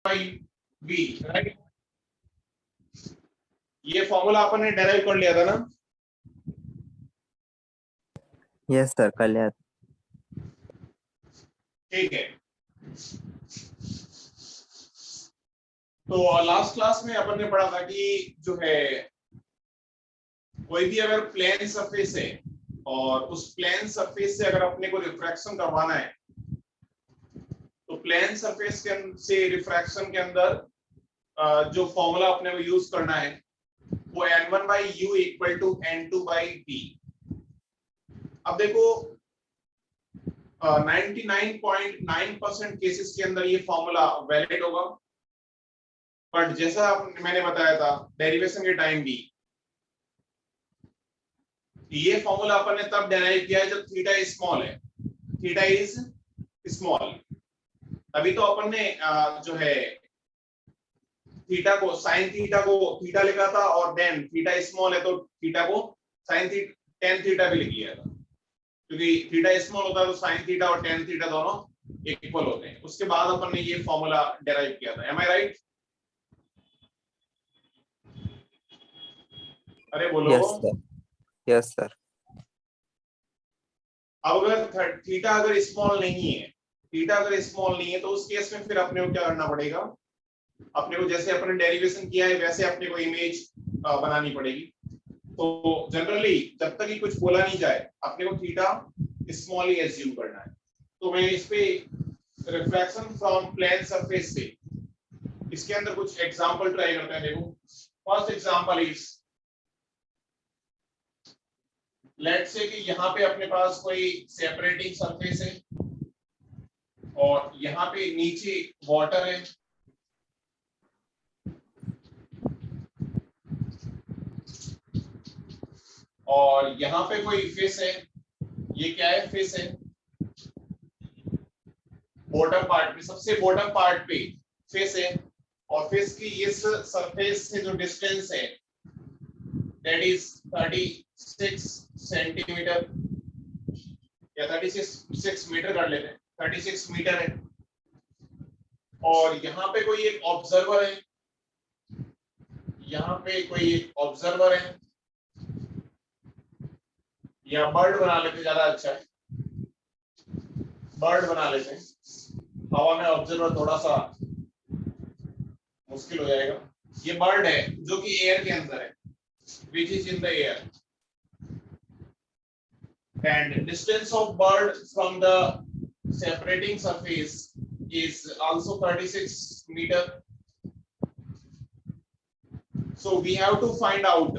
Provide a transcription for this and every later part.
By B, right. ये formula अपन ने डेराइव कर लिया था ना। यस सर, कर लिया। ठीक है, तो लास्ट क्लास में अपन ने पढ़ा था कि जो है कोई भी अगर प्लेन सरफेस है और उस प्लेन सरफेस से अगर अपने को रिफ्रैक्शन करवाना है तो प्लेन सरफेस के से रिफ्रैक्शन के अंदर जो फॉर्मूला अपने को यूज करना है वो n1/u इक्वल टू n2/p। अब देखो 99.9% केसेस के अंदर ये फॉर्मूला वैलिड होगा, बट जैसा मैंने बताया था डेरिवेशन के टाइम भी ये फॉर्मूला अपन ने तब डेराइव किया है जब थीटा स्मॉल है, थीटा इज स्मॉल। अभी तो अपन ने जो है थीटा को साइन थीटा को थीटा लिखा था और देन थीटा स्मॉल है तो थीटा को साइन थीटा टेन थीटा भी लिख लिया था, क्योंकि थीटा स्मॉल होता है तो साइन थीटा और टेन थीटा दोनों इक्वल होते हैं। उसके बाद अपन ने ये फॉर्मूला डेराइव किया था। एम आई राइट? अरे बोलो। Yes sir, yes sir. अब अगर थीटा अगर स्मॉल नहीं है, थीटा अगर स्मॉल नहीं है तो उस केस में फिर अपने को क्या करना पड़ेगा, अपने को जैसे अपने डेरिवेशन किया है वैसे अपने को इमेज बनानी पड़ेगी। तो जनरली जब तक ही कुछ बोला नहीं जाए अपने को थीटा स्मॉल ही एज्यूम करना है। तो मैं इस पे रिफ्रैक्शन फ्रॉम प्लेन सरफेस से इसके अंदर कुछ एग्जांपल ट्राई करते हैं। देखो first example is let's say कि यहाँ पे अपने पास कोई सेपरेटिंग सरफेस है और यहाँ पे नीचे वाटर है और यहाँ पे कोई फिश है। ये क्या है? फिश है। बॉटम पार्ट पे, सबसे बॉटम पार्ट पे फिश है और फिश की इस सरफेस से जो डिस्टेंस है दैट इज 36 सेंटीमीटर या 36 मीटर कर लेते हैं, 36 मीटर है। और यहाँ पे कोई एक ऑब्जर्वर है, यहाँ पे कोई एक ऑब्जर्वर है या बर्ड बना लेते, ज्यादा अच्छा है बर्ड बना लेते हैं। हवा में ऑब्जर्वर थोड़ा सा मुश्किल हो जाएगा। ये बर्ड है जो कि एयर के अंदर है, which is in the air, and distance of bird from the separating surface is also 36 meter. So we have to find out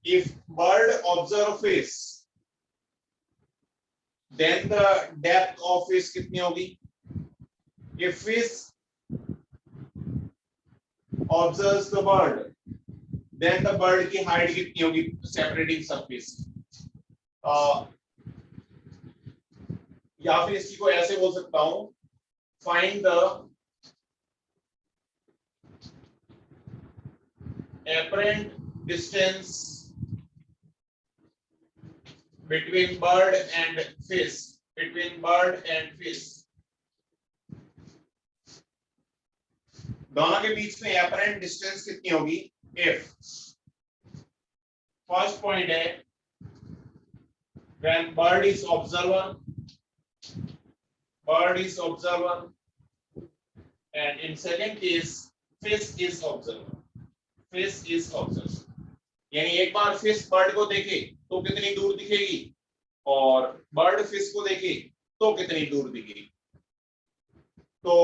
if bird observe fish, then the depth of fish कितनी होगी? If fish observes the bird, then the bird की height कितनी होगी separating surface? या फिर इसकी को ऐसे बोल सकता हूं, find the apparent distance between bird and fish, between bird and fish, दोनों के बीच में apparent distance कितनी होगी? If first point है when bird is observer, and in second case fish is observer, fish is observer। यानी एक बार fish bird को देखे तो कितनी दूर दिखेगी और बर्ड फिश को देखे तो कितनी दूर दिखेगी। तो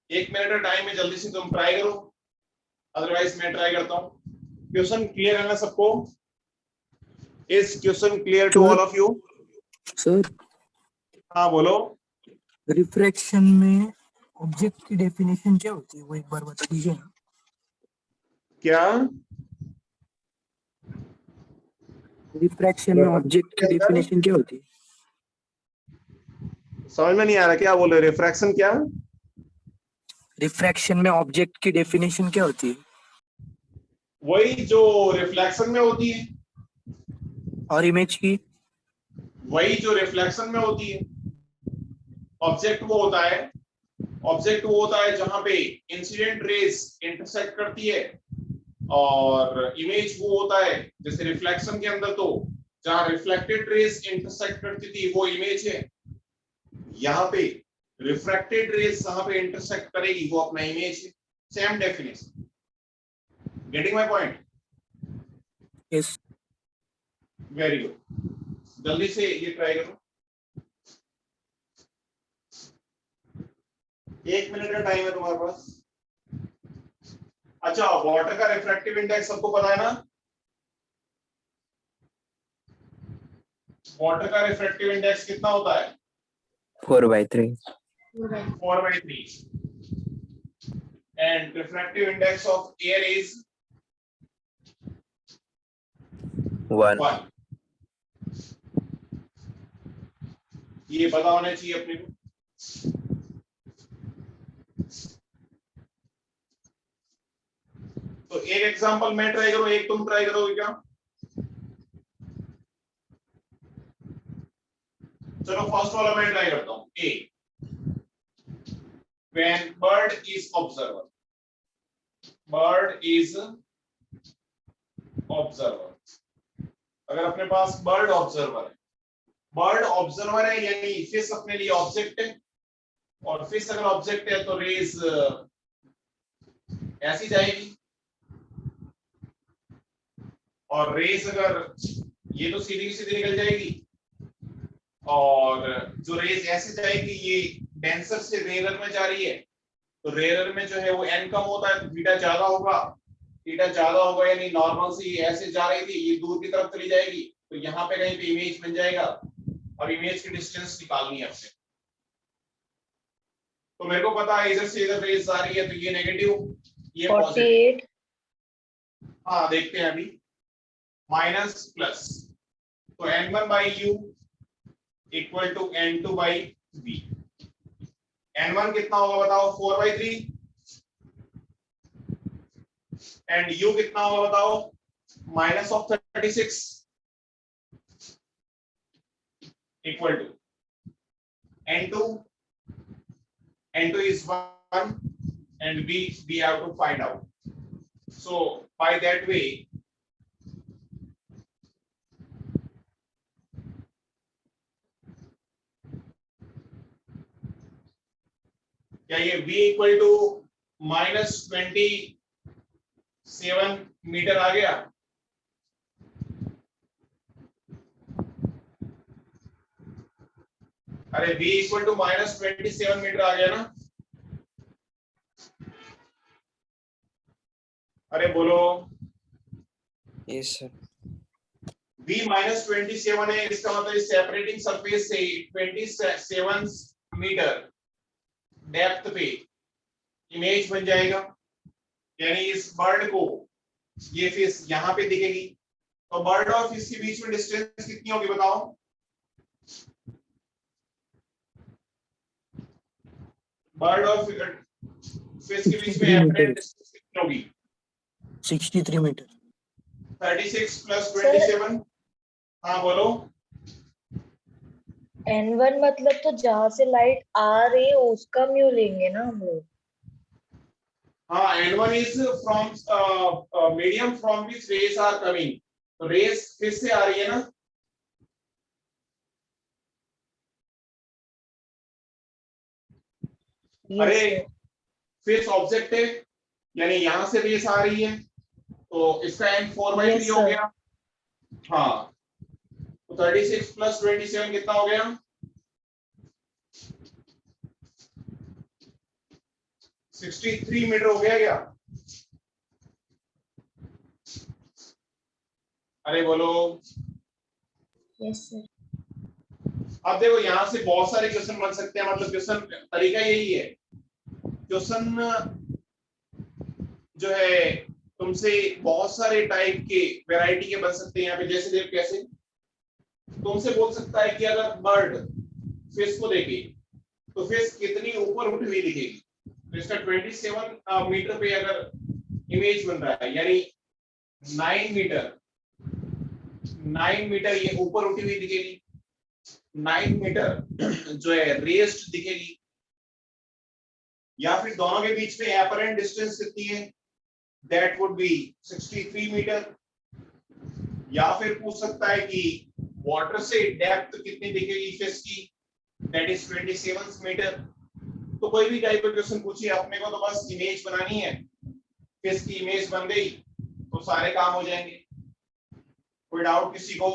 1 मिनट का टाइम है, जल्दी से तुम ट्राई करो, अदरवाइज मैं ट्राई करता हूँ। क्वेश्चन क्लियर है ना सबको? Is question clear to all of you? Sir हाँ बोलो। रिफ्रैक्शन में ऑब्जेक्ट की डेफिनेशन क्या होती है वो एक बार बता दीजिए ना। क्या रिफ्रैक्शन में ऑब्जेक्ट की डेफिनेशन क्या होती है? समझ में नहीं आ रहा, क्या बोल रहे? रिफ्रैक्शन क्या? रिफ्रैक्शन में ऑब्जेक्ट की डेफिनेशन क्या होती है? वही जो रिफ्लेक्शन में होती है। और इमेज की? वही जो रिफ्लेक्शन में होती है। ऑब्जेक्ट वो होता है ऑब्जेक्ट वो होता है जहां पे इंसिडेंट रेज इंटरसेक्ट करती है, और इमेज वो होता है जैसे रिफ्लेक्शन के अंदर तो जहां रिफ्लेक्टेड रेज इंटरसेक्ट करती थी वो इमेज है, यहाँ पे रिफ्रैक्टेड रेज जहां पे इंटरसेक्ट करेगी वो अपना इमेज है। Same definition, getting my point? Yes very good, जल्दी से ये ट्राई करो, 1 मिनट का टाइम है तुम्हारे पास। अच्छा, वाटर का रिफ्रैक्टिव इंडेक्स सबको पता है ना? वाटर का रिफ्रैक्टिव इंडेक्स कितना होता है? 4/3. 4/3. And refractive index of air is 1. 1. ये पता होना चाहिए अपने को। तो एक एग्जांपल मैं ट्राई करूं, एक तुम ट्राई करोगे क्या? चलो फर्स्ट वाला मैं ट्राई करता हूं। ए, when bird is observer, bird is observer, अगर अपने पास बर्ड ऑब्जर्वर है, बर्ड ऑब्जर्वर है यानी फिश अपने लिए ऑब्जेक्ट है, और फिश अगर ऑब्जेक्ट है तो रेज ऐसी जाएगी, और रेज अगर ये तो सीधी सीधी निकल जाएगी, और जो रेज ऐसे जाएगी ये डेंसर से रेयर में जा रही है, तो रेयर में जो है वो n कम होता है तो थीटा ज्यादा होगा, थीटा ज्यादा होगा यानी नॉर्मल से ये ऐसे जा रही थी ये दूर की तरफ चली जाएगी, तो यहाँ पे कहीं पे इमेज बन जाएगा। अब इमेज की डिस्टेंस निकालनी है आपसे, तो मेरे को पता है इधर से इधर रेज आ रही है तो ये नेगेटिव ये पॉजिटिव। 48 हाँ देखते हैं अभी, माइनस प्लस, तो n1/u equal to n2/v। n1 कितना होगा बताओ? 4/3, एंड u कितना होगा बताओ? Minus of 36 equal to n2 is 1 and we have to find out. So by that way क्या ये v इक्वल टू -27 मीटर आ गया? अरे v इक्वल टू -27 मीटर आ गया ना? अरे बोलो। Yes, sir. v -27 है, इसका मतलब सेपरेटिंग सरफेस से 27 मीटर डेप्थ पे इमेज बन जाएगा, यानी इस बर्ड को ये फिश यहाँ पे दिखेगी, तो बर्ड और फिश के बीच में डिस्टेंस कितनी होगी बताओ? बर्ड और फिश के बीच में 63 एवरेज डिस्टेंस कितनी होगी? 63 मीटर। 36 + 27। हाँ बोलो। N1 मतलब तो जहां से लाइट आ रही है उसका म्यू लेंगे ना हम लोग। हाँ, n1 is from medium from which rays are coming, तो रेस फिर से आ रही है ना? अरे फिश ऑब्जेक्ट है यानी यहां से रेस आ रही है, तो इसका n 4/3 Yes, हो sir. गया। हाँ, तो 36 + 27 कितना हो गया? 63 मीटर हो गया क्या? अरे बोलो। Yes, sir. अब देखो यहाँ से बहुत सारे क्वेश्चन बन सकते हैं, मतलब क्वेश्चन तरीका यही है, क्वेश्चन जो है तुमसे बहुत सारे टाइप के वैरायटी के बन सकते हैं। यहाँ पे जैसे देख कैसे तुमसे बोल सकता है कि अगर बर्ड फिश को देखे तो फिश कितनी ऊपर उठी हुई दिखेगी, तो इसका 27 मीटर पे अगर इमेज बन रहा है यानी 9 मीटर ये ऊपर उठी हुई दिखेगी, 9 मीटर जो है रेस्ड दिखेगी, या फिर दोनों के बीच में एपरेंट डिस्टेंस कितनी है, दैट वुड बी 63 मीटर। या फिर पूछ सकता है कि वाटर से डेप्थ कितनी दिखेगी फिश की, दैट इज 27 मीटर। तो कोई भी टाइप का क्वेश्चन पूछिए, अपने को तो बस इमेज बनानी है, फिश की इमेज बन गई तो सारे काम हो जाएंगे। कोई डाउट किसी को?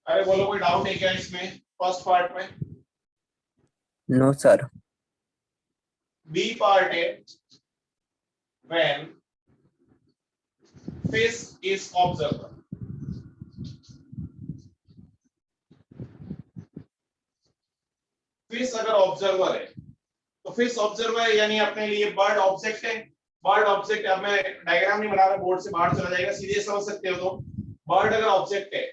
अरे बोलो, कोई डाउट है क्या इसमें फर्स्ट पार्ट में? No sir. बी पार्ट है when fish is observer। Fish अगर ऑब्जर्वर है तो फिश ऑब्जर्वर है यानी अपने लिए बर्ड ऑब्जेक्ट है। बर्ड ऑब्जेक्ट, अब मैं डायग्राम नहीं बना रहा, बोर्ड से बाहर चला जाएगा, सीधे समझ सकते हो। तो बर्ड अगर ऑब्जेक्ट है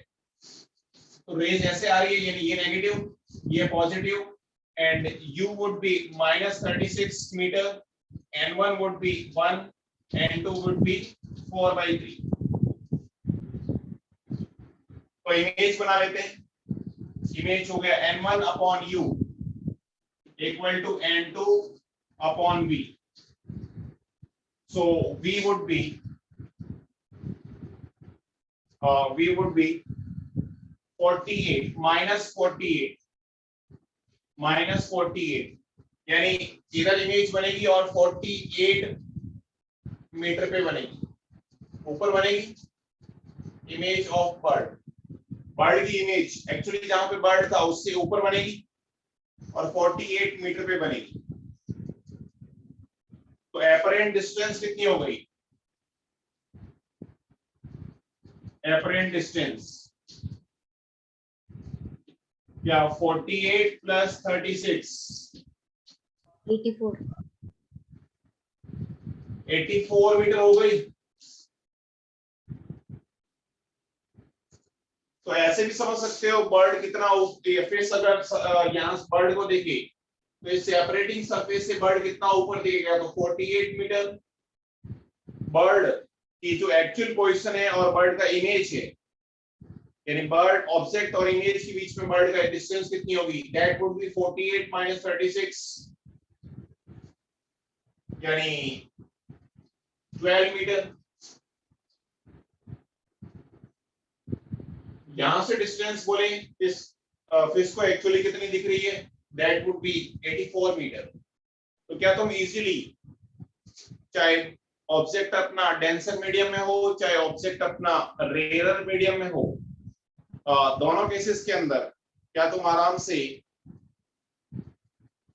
तो रेज ऐसे आ रही है, यानी ये नेगेटिव, ये positive, and u would be -36 metre, n1 would be 1, n2 would be 4/3। तो इमेज बना लेते हैं। इमेज हो गया n1 upon u equal to n2 upon v। so v would be 48 -48 यानी इधर इमेज बनेगी और 48 मीटर पे बनेगी, ऊपर बनेगी इमेज ऑफ बर्ड। बर्ड की इमेज एक्चुअली जहां पे बर्ड था उससे ऊपर बनेगी और 48 मीटर पे बनेगी। तो एपरेंट डिस्टेंस कितनी हो गई? एपरेंट डिस्टेंस क्या 48 प्लस 36 84 84 मीटर हो गई। तो ऐसे भी समझ सकते हो बर्ड कितना फिश अगर यहाँ बर्ड को देखे तो इस सेपरेटिंग सरफेस से बर्ड कितना ऊपर दिखेगा, तो 48 मीटर। बर्ड की जो एक्चुअल पोजीशन है और बर्ड का इमेज है, यानी बर्ड ऑब्जेक्ट और इमेज के बीच में बर्ड का डिस्टेंस कितनी होगी, दैट वुड बी 48 माइनस 36 यानी 12 मीटर। यहां से डिस्टेंस बोले इस फिश को एक्चुअली कितनी दिख रही है, दैट वुड बी 84 मीटर। तो क्या तुम इजीली, चाहे ऑब्जेक्ट अपना डेंसर मीडियम में हो चाहे ऑब्जेक्ट अपना रेयरर मीडियम में हो, दोनों केसेस के अंदर क्या तुम आराम से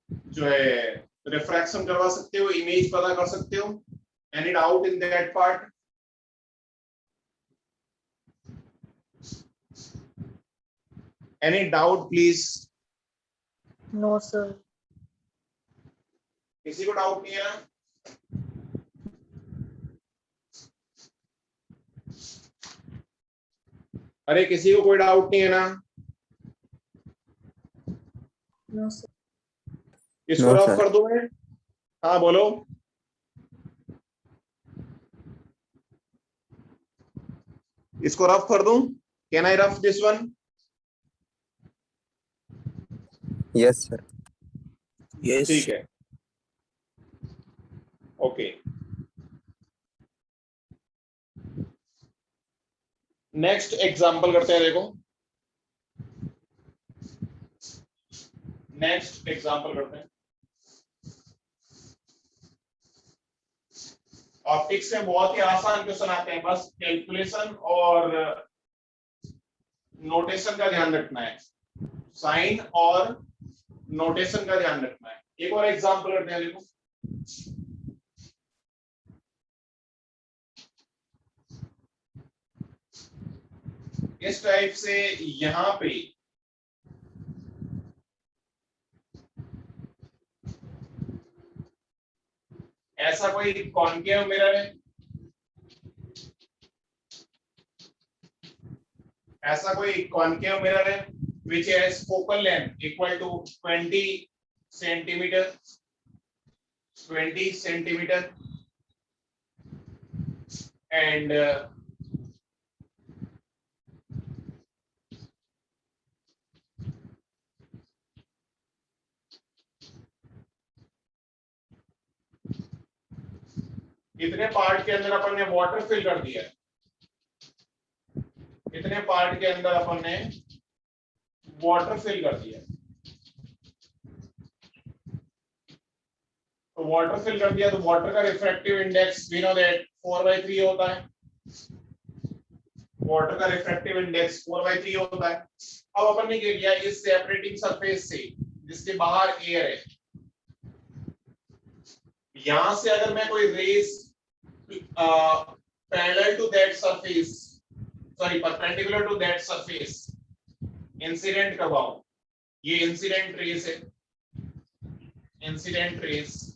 जो है रिफ्रैक्शन करवा सकते हो, इमेज पता कर सकते हो? Any doubt in that part? Any doubt please? No sir. किसी को डाउट नहीं है ना? अरे किसी को कोई डाउट नहीं है ना? No sir. इसको No, रफ sir. कर दूं मैं? हाँ बोलो। इसको रफ कर दूं? Can I rough this one? Yes, sir. Yes ठीक है, ओके। नेक्स्ट एग्जांपल करते हैं, देखो नेक्स्ट एग्जांपल करते हैं। ऑप्टिक्स में बहुत ही आसान क्वेश्चन आते हैं, बस कैलकुलेशन और नोटेशन का ध्यान रखना है, साइन और नोटेशन का ध्यान रखना है। एक और एग्जांपल करते हैं, देखो इस टाइप से यहां पे ऐसा कोई कॉन्केव मिरर है, ऐसा कोई कॉन्केव मिरर है which has focal length equal to 20 centimeter, 20 centimeter, and इतने पार्ट के अंदर अपन ने वाटर फिल कर दिया है, इतने पार्ट के अंदर अपन ने वाटर फिल कर दिया, तो वाटर फिल कर दिया, तो वाटर का refractive index we know that 4/3 होता है, वाटर का रिफ्रैक्टिव इंडेक्स 4/3 होता है। अब अपन ने क्या किया, इस सेपरेटिंग सरफेस से जिसके बाहर एयर है, यहां से अगर मैं कोई rays parallel to that surface, sorry perpendicular to that surface incident करवाऊं, ये इंसिडेंट रेस है, इंसिडेंट रेस,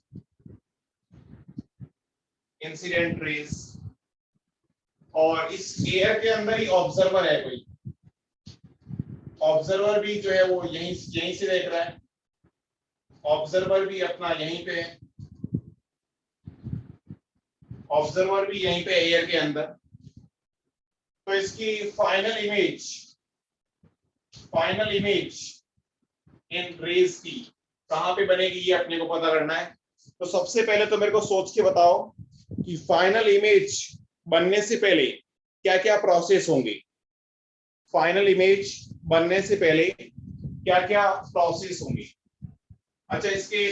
इंसिडेंट रेस, और इस एयर के अंदर ही ऑब्जर्वर है कोई, ऑब्जर्वर भी जो है वो यहीं से देख रहा है, ऑब्जर्वर भी अपना यहीं पे है, ऑब्जर्वर भी यहीं पे एयर के अंदर, तो इसकी फाइनल इमेज इन रेज की कहां पे बनेगी ये अपने को पता करना है। तो सबसे पहले तो मेरे को सोच के बताओ कि फाइनल इमेज बनने से पहले क्या क्या प्रोसेस होंगे, फाइनल इमेज बनने से पहले क्या क्या प्रोसेस होंगे। अच्छा, इसके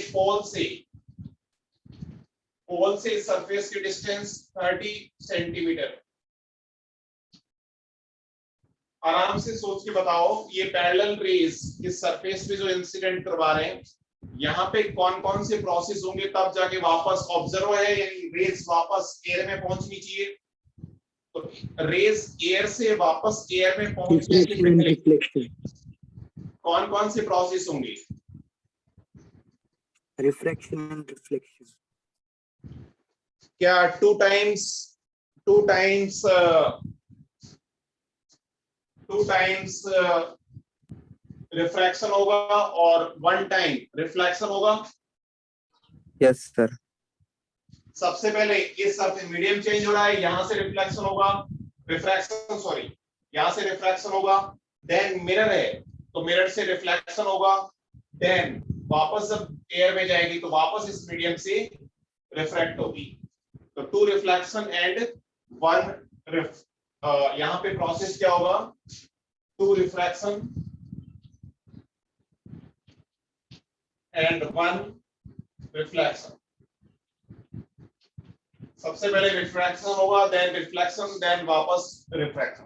पोल से सरफेस की डिस्टेंस 30 सेंटीमीटर, आराम से सोच के बताओ, ये पैरेलल रेस इस सरफेस पे जो इंसिडेंट करवा रहे हैं, यहाँ पे कौन कौन से प्रोसेस होंगे, तब जाके वापस ऑब्जर्वर है यानी रेस वापस एयर में पहुंचनी चाहिए। तो रेस एयर से वापस एयर में पहुंचने के पहले कौन कौन से प्रोसेस होंगे, रिफ्रैक्शन एंड रिफ्लेक्शन। क्या टू टाइम्स रिफ्रैक्शन होगा और 1 टाइम रिफ्लेक्शन होगा? Yes sir. सबसे पहले इस सरफेस मीडियम चेंज हो रहा है, यहां से रिफ्लेक्शन होगा, यहां से रिफ्लेक्शन होगा, देन मिरर है तो मिरर से रिफ्लेक्शन होगा, देन वापस जब एयर में जाएगी तो वापस इस मीडियम से रिफ्रैक्ट होगी। तो 2 रिफ्लेक्शन एंड 1 यहाँ पे प्रोसेस क्या होगा, 2 रिफ्रैक्शन एंड 1 रिफ्लेक्शन। सबसे पहले रिफ्रैक्शन होगा, देन रिफ्लेक्शन, देन वापस रिफ्रैक्शन।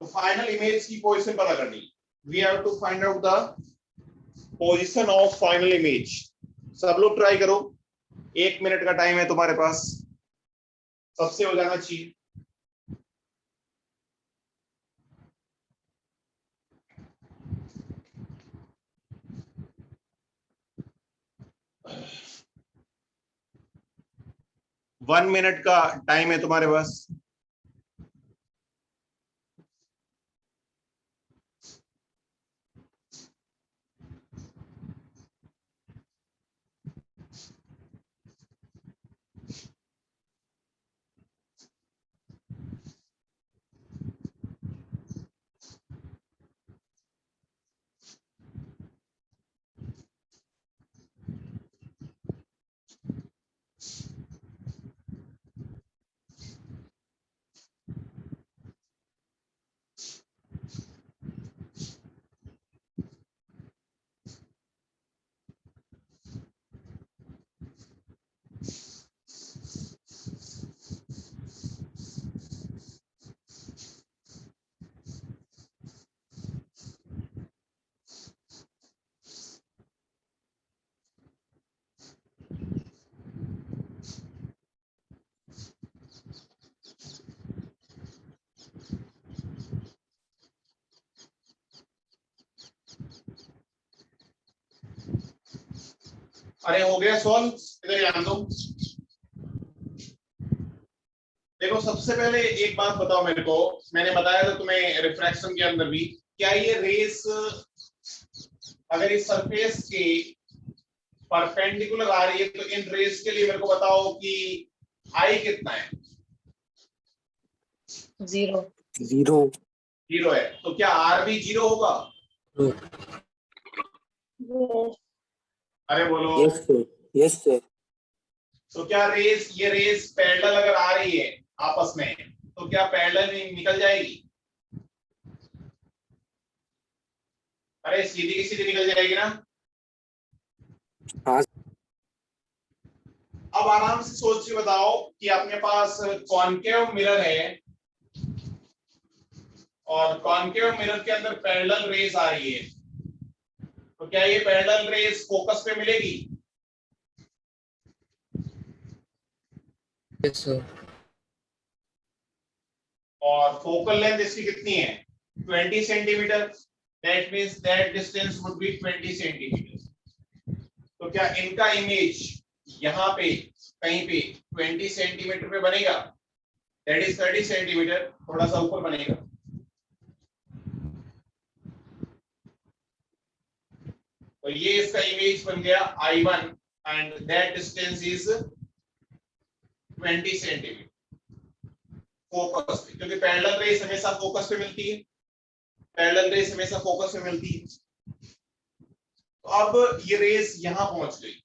तो फाइनल इमेज की पोजीशन पता करनी, we have to find out the position of final image. सब लोग ट्राई करो, 1 मिनट का टाइम है तुम्हारे पास, सबसे हो जाना चाहिए। वन मिनट का टाइम है तुम्हारे पास। अरे हो गया सॉल्व, इधर ध्यान दो। देखो सबसे पहले एक बात बताओ मेरे को, मैंने बताया था तुम्हें रिफ्रैक्शन के अंदर भी, क्या ये रेस अगर इस सरफेस के परपेंडिकुलर आ रही है तो इन रेस के लिए मेरे को बताओ कि आई कितना है? 0 0 है, तो क्या आर भी 0 होगा? Yes. अरे बोलो। Yes sir. तो क्या ये रेस पैरेलल अगर आ रही है आपस में, तो क्या पैरेलल निकल जाएगी? अरे सीधी की सीधी निकल जाएगी ना। हाँ। अब आराम से सोच के बताओ कि अपने पास कॉनकेव मिरर है और कॉनकेव मिरर के अंदर पैरेलल रेस आ रही है, तो क्या ये पैरेलल रेस फोकस पे मिलेगी? Yes sir. और फोकल लेंथ इसकी कितनी है? 20 centimetre. That means that distance would be 20 centimetre. तो क्या इनका इमेज यहाँ पे कहीं पे 20 सेंटीमीटर पे बनेगा? दैट इज 30 सेंटीमीटर, थोड़ा सा ऊपर बनेगा। तो ये इसका इमेज बन गया I1 and that distance is 20 centimetre focus पे, क्योंकि पैरेलल रेस हमेशा फोकस पे मिलती है, पैरेलल रेस हमेशा फोकस पे मिलती है। तो अब ये रेस यहां पहुंच गई,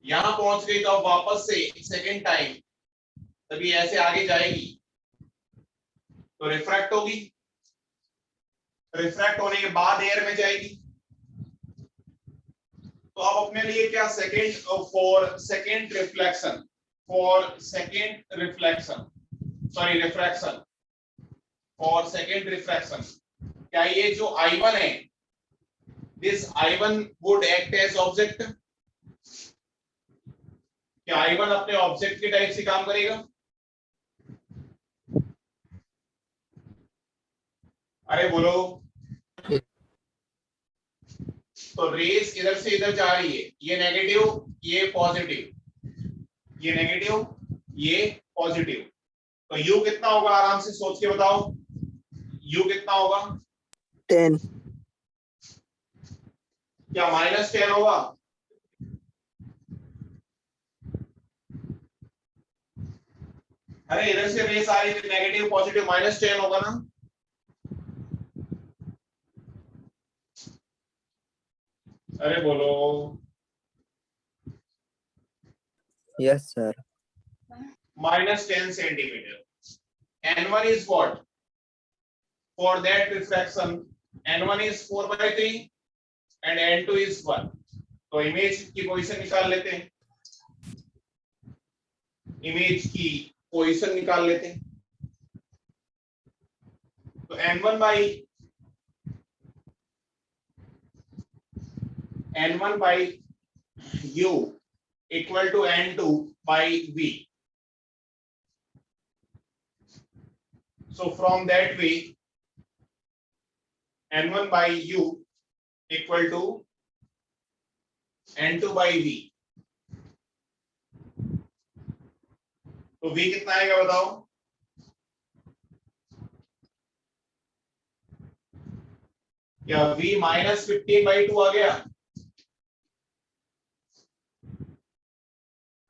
यहां पहुंच गई, तो अब वापस से सेकेंड टाइम तभी ऐसे आगे जाएगी तो रिफ्रैक्ट होगी, रिफ्रैक्ट होने के बाद एयर में जाएगी। तो अब अपने लिए क्या सेकेंड सेकेंड रिफ्लेक्शन क्या ये जो I1 है, this I1 would act as object? क्या I1 अपने ऑब्जेक्ट के टाइप से काम करेगा? अरे बोलो। तो रेस इधर से इधर जा रही है, ये नेगेटिव ये पॉजिटिव, ये नेगेटिव ये पॉजिटिव, तो यू कितना होगा? आराम से सोच के बताओ, यू कितना होगा? 10। क्या -10 होगा? अरे इधर से रेस आ रही है, नेगेटिव पॉजिटिव -10 होगा ना। अरे बोलो। Yes sir. -10 centimetre. N1 is what? For that refraction, N1 is 4/3 and N2 is 1. तो इमेज की पोजीशन निकाल लेते हैं, इमेज की पोजीशन निकाल लेते हैं। तो N1 by U equal to N2 by V. So from that way, N1 by U equal to N2 by V. तो V कितना आएगा बताओ? क्या V -15/2 आ गया?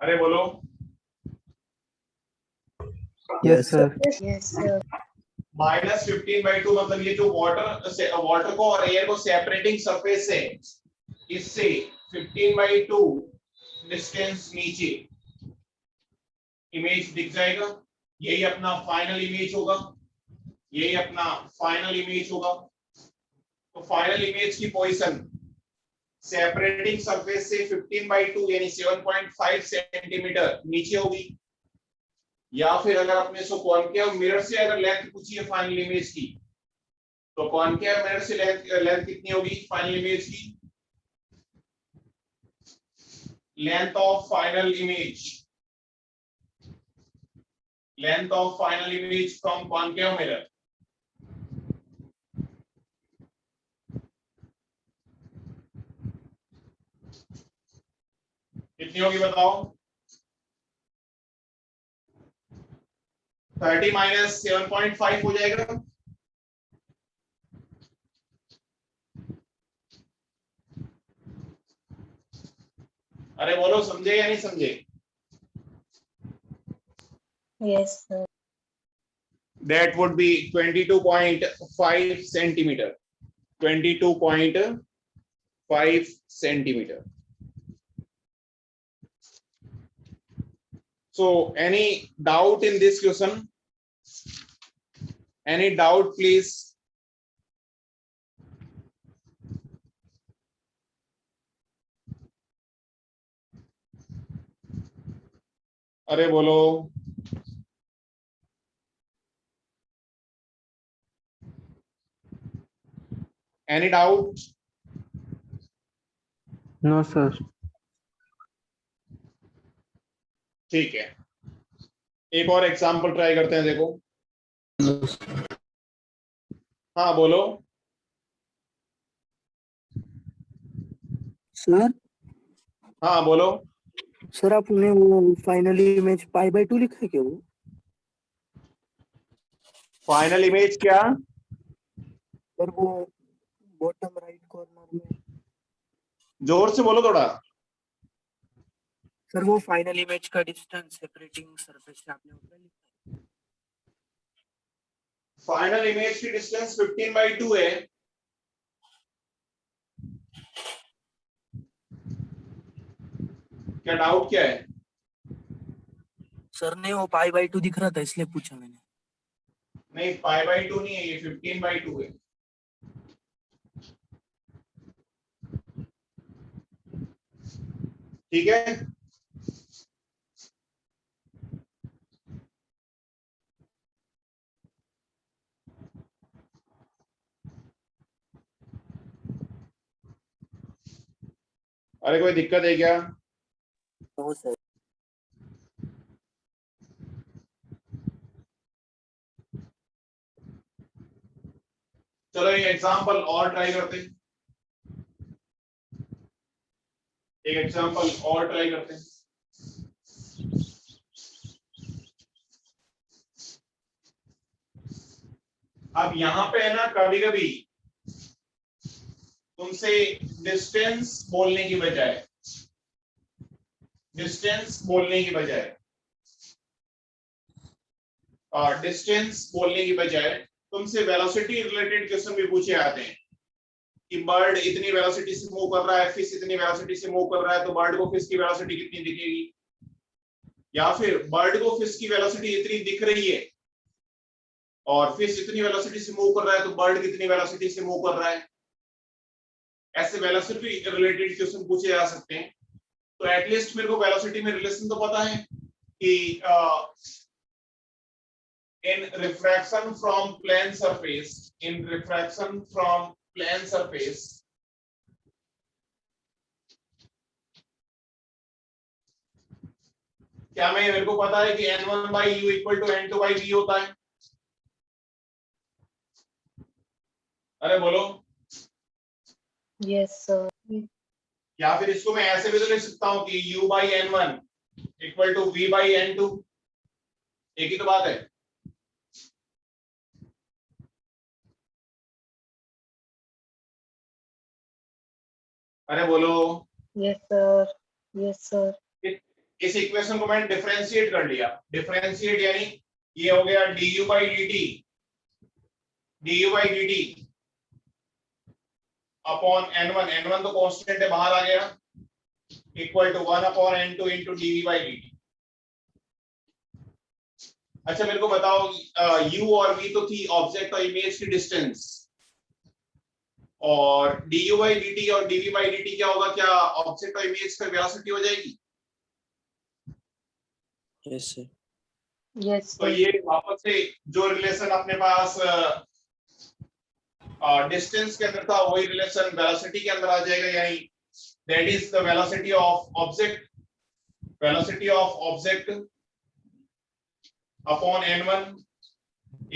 अरे बोलो। Yes sir. Yes, sir. -15/2 मतलब ये जो वाटर को और एयर को सेपरेटिंग सरफेस है, इससे 15/2 डिस्टेंस नीचे इमेज दिख जाएगा। यही अपना फाइनल इमेज होगा, यही अपना फाइनल इमेज होगा। तो फाइनल इमेज की पोजीशन सेपरेटिंग सरफेस से 15/2 यानी 7.5 सेंटीमीटर नीचे होगी, या फिर अगर अपने से कॉनकेव मिरर से अगर लेंथ पूछी है फाइनल इमेज की, तो कॉनकेव मिरर से लेंथ कितनी होगी फाइनल इमेज की? Length of final image from concave mirror कितनी होगी बताओ? 30 - 7.5 हो जाएगा। अरे बोलो, समझे या नहीं समझे? Yes, sir. That would be 22.5 centimetre, 22.5 centimetre. So any doubt in this question? Any doubt, please? अरे बोलो. Any doubt? No, sir. ठीक है. एक और एग्जांपल ट्राई करते हैं. देखो. हाँ बोलो. सर हाँ बोलो. सर आपने वो फाइनल इमेज पाई बाय 2 लिखा है क्या वो? फाइनल इमेज क्या? सर वो बॉटम राइट कॉर्नर में जोर से बोलो थोड़ा. सर वो फाइनल इमेज का डिस्टेंस सेपरेटिंग सरफेस से आपने ऊपर लिखा है. फाइनल इमेज की डिस्टेंस 15/2 है. क्या डाउट क्या है? सर ने वो पाई बाय 2 दिख रहा था इसलिए पूछा मैंने. नहीं, π/2 नहीं है, ये 15/2 है. ठीक है. अरे कोई दिक्कत है क्या? तो सर चलो ये एग्जांपल और ट्राई करते हैं. एक एग्जांपल और ट्राई करते हैं. अब यहां पे है ना, कभी कभी तुमसे डिस्टेंस बोलने की बजाय डिस्टेंस बोलने की बजाय तुमसे वेलोसिटी रिलेटेड क्वेश्चन भी पूछे आते हैं कि बर्ड इतनी वेलोसिटी से मूव कर रहा है, फिश इतनी वेलोसिटी से मूव कर रहा है, तो बर्ड को फिश की वेलोसिटी कितनी दिखेगी? या फिर बर्ड को फिश की वेलोसिटी इतनी दिख रही है और फिश इतनी वेलोसिटी से मूव कर रहा है, तो बर्ड कितनी वेलोसिटी से मूव कर रहा है? ऐसे वेलोसिटी रिलेटेड क्वेश्चन पूछे जा सकते हैं. तो एटलीस्ट मेरे को वेलोसिटी में रिलेशन तो पता है कि in refraction from plane surface क्या मेरे को पता है कि n1/u इक्वल टू n2/v होता है? अरे बोलो. Yes, sir. या फिर इसको मैं ऐसे भी तो लिख सकता हूं कि u/n1 इक्वल टू v/n2. एक ही तो बात है. अरे बोलो. Yes, sir. Yes, sir. इस इक्वेशन को मैंने डिफरेंशिएट कर लिया. डिफरेंशिएट यानी ये हो गया du/dt अपॉन n1 तो कांस्टेंट है, बाहर आ गया, equal to 1/n2 into dv/dt. अच्छा मेरे को बताओ, u और v तो थी ऑब्जेक्ट और इमेज की डिस्टेंस, और du/dt और dv/dt क्या होगा? क्या ऑब्जेक्ट और इमेज का वेलोसिटी हो जाएगी? Yes, sir. Yes, तो sir. ये वापस से जो रिलेशन अपने पास डिस्टेंस के अंदर था वही रिलेशन वेलोसिटी के अंदर आ जाएगा. यानी that is the velocity of object upon n1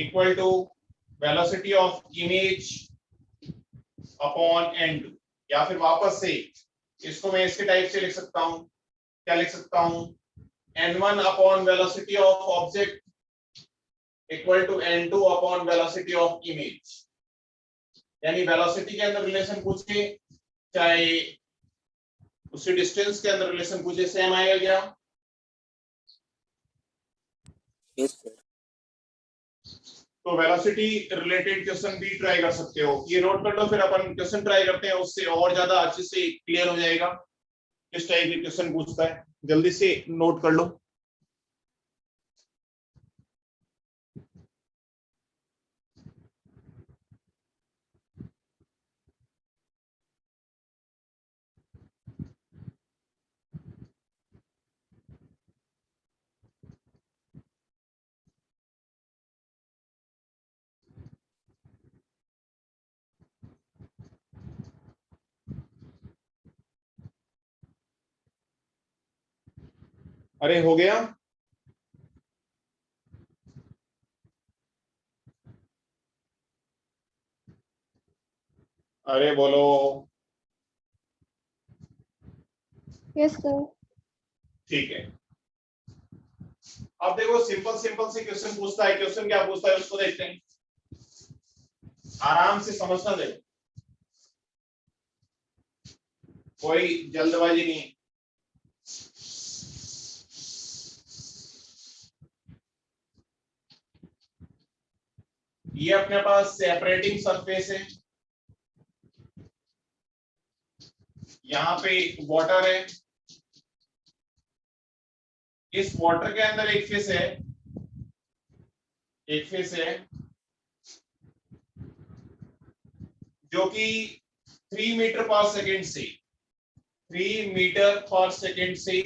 equal to velocity of image upon n2. या फिर वापस से इसको मैं इसके टाइप से लिख सकता हूं. क्या लिख सकता हूं? n1 upon velocity of object equal to n2 upon velocity of image. यानी वेलोसिटी के अंदर रिलेशन पूछे चाहे उसी डिस्टेंस के अंदर रिलेशन पूछे, सेम आएगा क्या? Yes, sir. तो वेलोसिटी रिलेटेड क्वेश्चन भी ट्राई कर सकते हो. ये नोट कर लो, फिर अपन क्वेश्चन ट्राई करते हैं, उससे और ज्यादा अच्छे से क्लियर हो जाएगा किस टाइप के क्वेश्चन पूछता है. जल्दी से नोट कर लो. अरे हो गया? अरे बोलो। Yes sir. ठीक है, अब देखो सिंपल सिंपल से क्वेश्चन पूछता है। क्वेश्चन क्या पूछता है उसको देखते हैं, आराम से समझना। देखो कोई जल्दबाजी नहीं। ये अपने पास सेपरेटिंग सरफेस है, यहाँ पे वाटर है, इस वाटर के अंदर एक फिश है, एक फिश है जो कि 3 मीटर पर सेकेंड से 3 मीटर पर सेकेंड से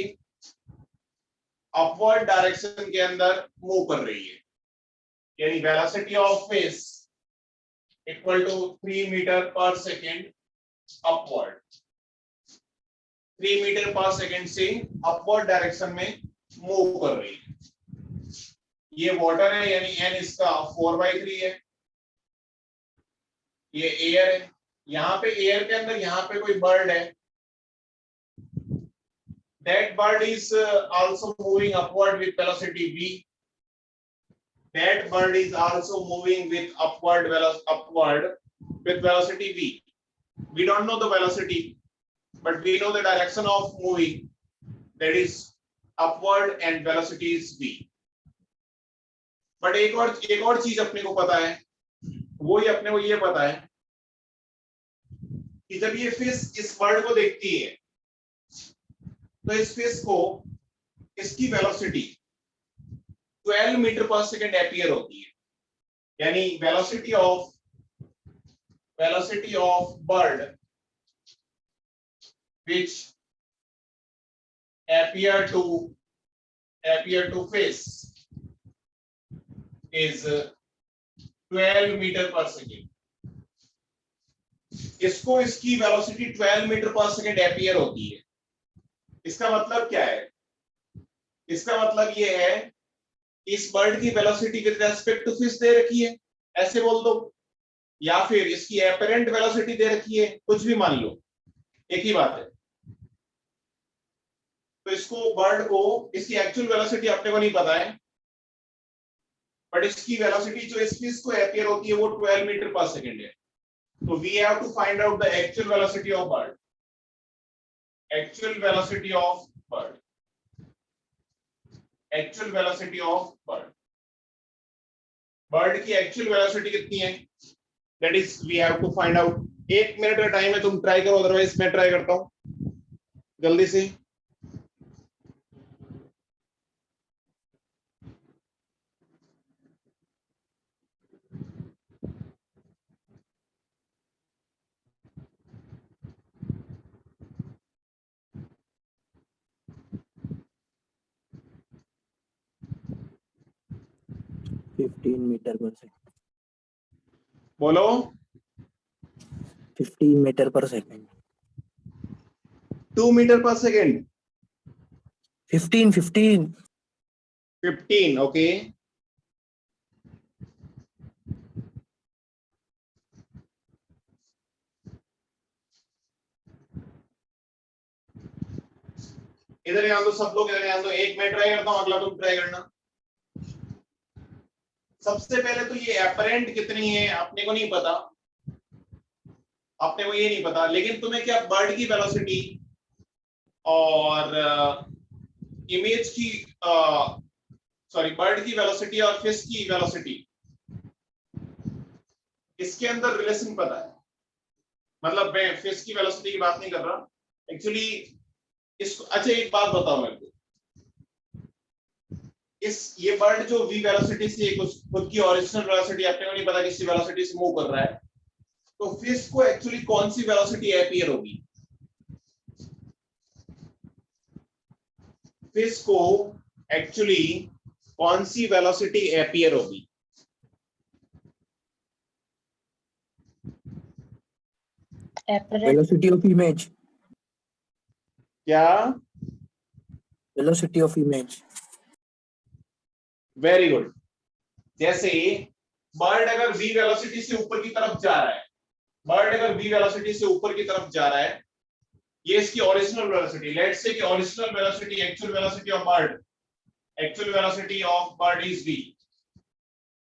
अपवर्ड डायरेक्शन के अंदर मूव कर रही है। यानी velocity of fish equal to 3 metre per second upward, 3 metre per second से अपवर्ड डायरेक्शन में मूव कर रही है। ये वाटर है, यानी n इसका 4/3 है। ये एयर है, यहाँ पे एयर के अंदर यहाँ पे कोई बर्ड है। That bird is also moving upward with velocity v. That bird is also moving with upward with velocity v. We don't know the velocity, but we know the direction of moving, that is upward, and velocity is v. But एक और चीज अपने को पता है, वो ही अपने को ये पता है कि जब ये फिश इस बर्ड को देखती है तो इस फिश को इसकी velocity 12 metre per second appear होती है। यानी velocity of bird which appear to fish is 12 metre per second. इसको इसकी velocity 12 metre per second appear होती है। इसका मतलब क्या है? इसका मतलब ये है इस बर्ड की velocity with respect to fish दे रखी है, ऐसे बोल दो, या फिर इसकी एपरेंट वेलोसिटी दे रखी है, कुछ भी मान लो, एक ही बात है। तो इसको बर्ड को इसकी एक्चुअल वेलोसिटी अपने को नहीं पता है, बट इसकी वेलोसिटी जो इस फिश को एपियर होती है वो 12 मीटर पर सेकेंड है। तो we have to find out the actual velocity of bird. Actual velocity of bird. Actual velocity of bird. Bird की actual velocity कितनी है? That is we have to find out. 1 minute का time है, तुम try करो, otherwise मैं try करता हूँ जल्दी से। Fifteen metre per second. बोलो। 15 metre per second. 2 metre per second. 15, okay. इधर यहाँ तो सब लोग, इधर यहाँ तो, एक मैं ट्राई करता हूँ, अगला तुम ट्राई करना। सबसे पहले तो ये एपरेंट कितनी है अपने को नहीं पता, अपने को ये नहीं पता, लेकिन तुम्हें क्या बर्ड की वेलोसिटी और इमेज की सॉरी बर्ड की वेलोसिटी और फिश की वेलोसिटी, इसके अंदर रिलेशन पता है। मतलब मैं फिश की वेलोसिटी की बात नहीं कर रहा एक्चुअली। इसको अच्छा एक बात बताओ मेरे को, ये बर्ड जो v वेलोसिटी से खुद की ओरिजिनल वेलोसिटी अपने को नहीं पता किसी वेलोसिटी से मूव कर रहा है, तो फिश को एक्चुअली कौन सी वेलोसिटी एपियर होगी? फिश को एक्चुअली कौन सी वेलोसिटी एपियर होगी? Apparent velocity of image. क्या? Velocity of image. Very good. जैसे बर्ड अगर v वेलोसिटी से ऊपर की तरफ जा रहा है, बर्ड अगर v वेलोसिटी से ऊपर की तरफ जा रहा है, ये इसकी ओरिजिनल वेलोसिटी, लेट्स से कि original velocity, actual velocity of bird, actual velocity of bird is v,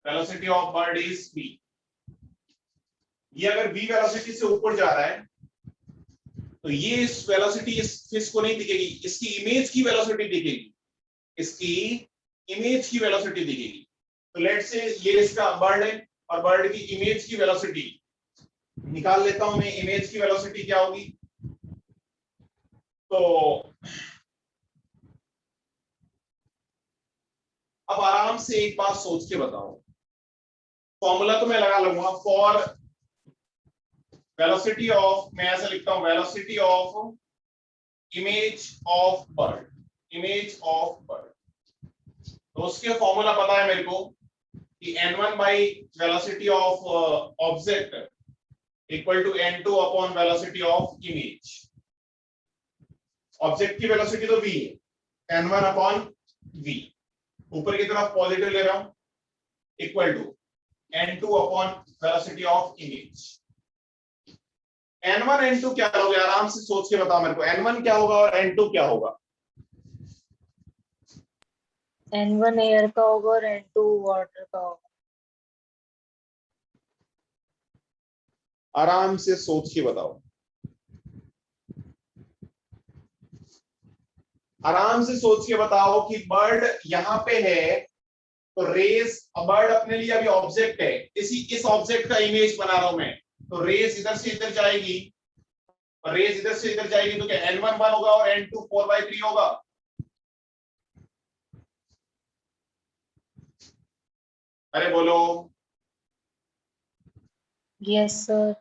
velocity of bird is v। ये अगर v वेलोसिटी से ऊपर जा रहा है तो ये इस वेलोसिटी इस फिश को नहीं दिखेगी, इसकी इमेज की वेलोसिटी दिखेगी, इसकी इमेज की वेलोसिटी दिखेगी। तो लेट्स से ये इसका बर्ड है और बर्ड की इमेज की वेलोसिटी निकाल लेता हूं मैं, इमेज की वेलोसिटी क्या होगी। तो अब आराम से एक बात सोच के बताओ, फॉर्मूला तो मैं लगा लूंगा, फॉर वेलोसिटी ऑफ, मैं ऐसा लिखता हूं, velocity of image of bird, image of bird. तो उसके फॉर्मूला पता है मेरे को कि n1 by velocity of object equal to n2 upon velocity of image. Object की वेलोसिटी तो v है, n1 अपॉन v, ऊपर की तरफ पॉजिटिव ले रहा हूं, equal to n2 upon velocity of image. n1 n2 क्या होगा, आराम से सोच के बताओ मेरे को, n1 क्या होगा और n2 क्या होगा। N1 एयर का होगा और N2 वाटर का होगा। आराम से सोच के बताओ, आराम से सोच के बताओ कि बर्ड यहां पे है तो रेस, बर्ड अपने लिए अभी ऑब्जेक्ट है, इस ऑब्जेक्ट का इमेज बना रहा हूं मैं, तो रेस इधर से इधर जाएगी और रेस इधर से इधर जाएगी, तो क्या n1 1 होगा और n2 4/3 होगा। अरे बोलो। Yes sir.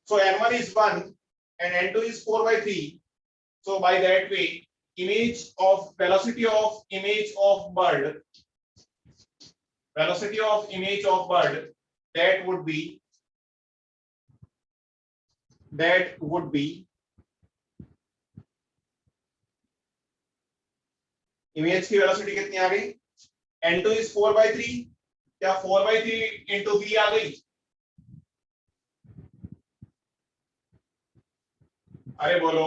So n1 is 1 and n2 is 4/3. So by that way, image of velocity of image of bird, velocity of image of bird, that would be image की वेलोसिटी कितनी आ गई, n2 is 4/3, क्या 4/3 into v आ गई। अरे बोलो।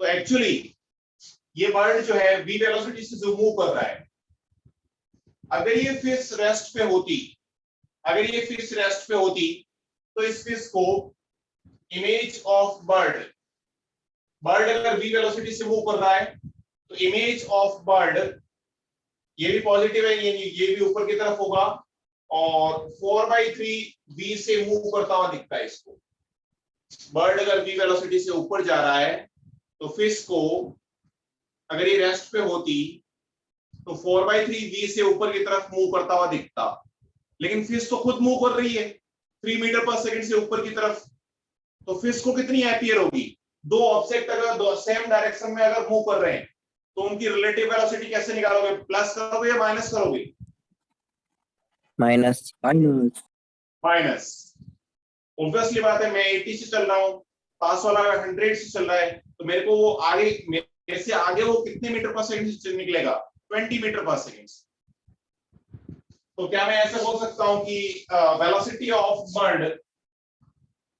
तो actually ये bird जो है v वेलोसिटी से जो मूव कर रहा है, अगर ये फिश रेस्ट पे होती, अगर ये फिश रेस्ट पे होती तो इस फिश को इमेज ऑफ बर्ड, बर्ड अगर v वेलोसिटी से मूव कर रहा है तो इमेज ऑफ बर्ड, ये भी पॉजिटिव है, ये भी ऊपर की तरफ होगा और 4/3 v से मूव करता हुआ दिखता है इसको। बर्ड अगर v वेलोसिटी से ऊपर जा रहा है तो फिश को, अगर ये रेस्ट पे होती तो 4/3 v से ऊपर की तरफ मूव करता हुआ दिखता, लेकिन फिश तो खुद मूव कर रही है 3 मीटर पर सेकंड से ऊपर की तरफ, तो फिश को कितनी एम्पियर होगी। दो ऑब्जेक्ट अगर दो सेम डायरेक्शन में अगर मूव कर रहे हैं तो उनकी रिलेटिव वेलोसिटी कैसे निकालोगे, प्लस करोगे या माइनस करोगे। माइनस। माइनस। माइनस। ऑब्वियसली बात है, मैं 80 से चल रहा हूं, पास वाला 100 से चल रहा है, तो मेरे को वो आगे, मेरे से आगे वो कितने मीटर पर सेकंड से निकलेगा, 20 मीटर पर सेकंड। तो क्या मैं ऐसे बोल सकता हूं कि velocity of bird,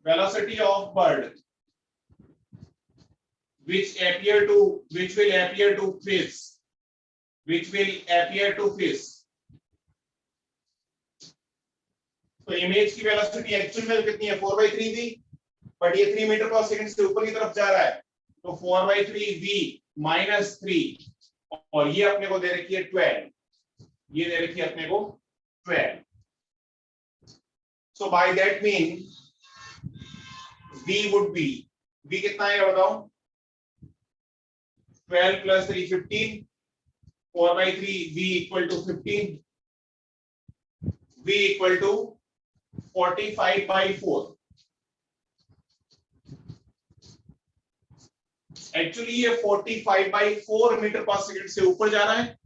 velocity of bird which will appear to fish, तो इमेज की वेलोसिटी एक्चुअल में कितनी है, 4/3 v, बट ये 3 मीटर पर सेकंड से ऊपर की तरफ जा रहा है तो 4/3 v माइनस 3, और ये अपने को दे रखी है 12, ये दे रखी है अपने को 12। So by that mean v would be, v कितना है बताओ, 12 plus 3 15, 4/3 v equal to 15, v equal to 45/4। Actually ये 45/4 मीटर पर सेकंड से ऊपर जा रहा है,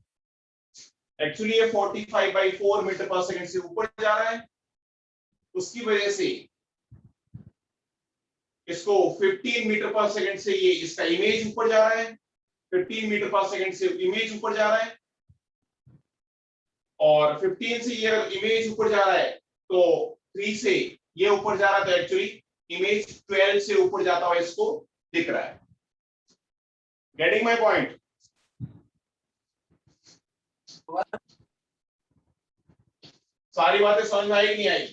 एक्चुअली ये 45/4 मीटर पर सेकंड से ऊपर जा रहा है, उसकी वजह से इसको 15 मीटर पर सेकंड से ये इसका इमेज ऊपर जा रहा है, 15 मीटर पर सेकंड से इमेज ऊपर जा रहा है, और 15 से ये अगर इमेज ऊपर जा रहा है तो 3 से ये ऊपर जा रहा है, तो एक्चुअली इमेज 12 से ऊपर जाता हुआ इसको दिख रहा है। Getting my point? सारी बातें समझ में आई कि नहीं आई?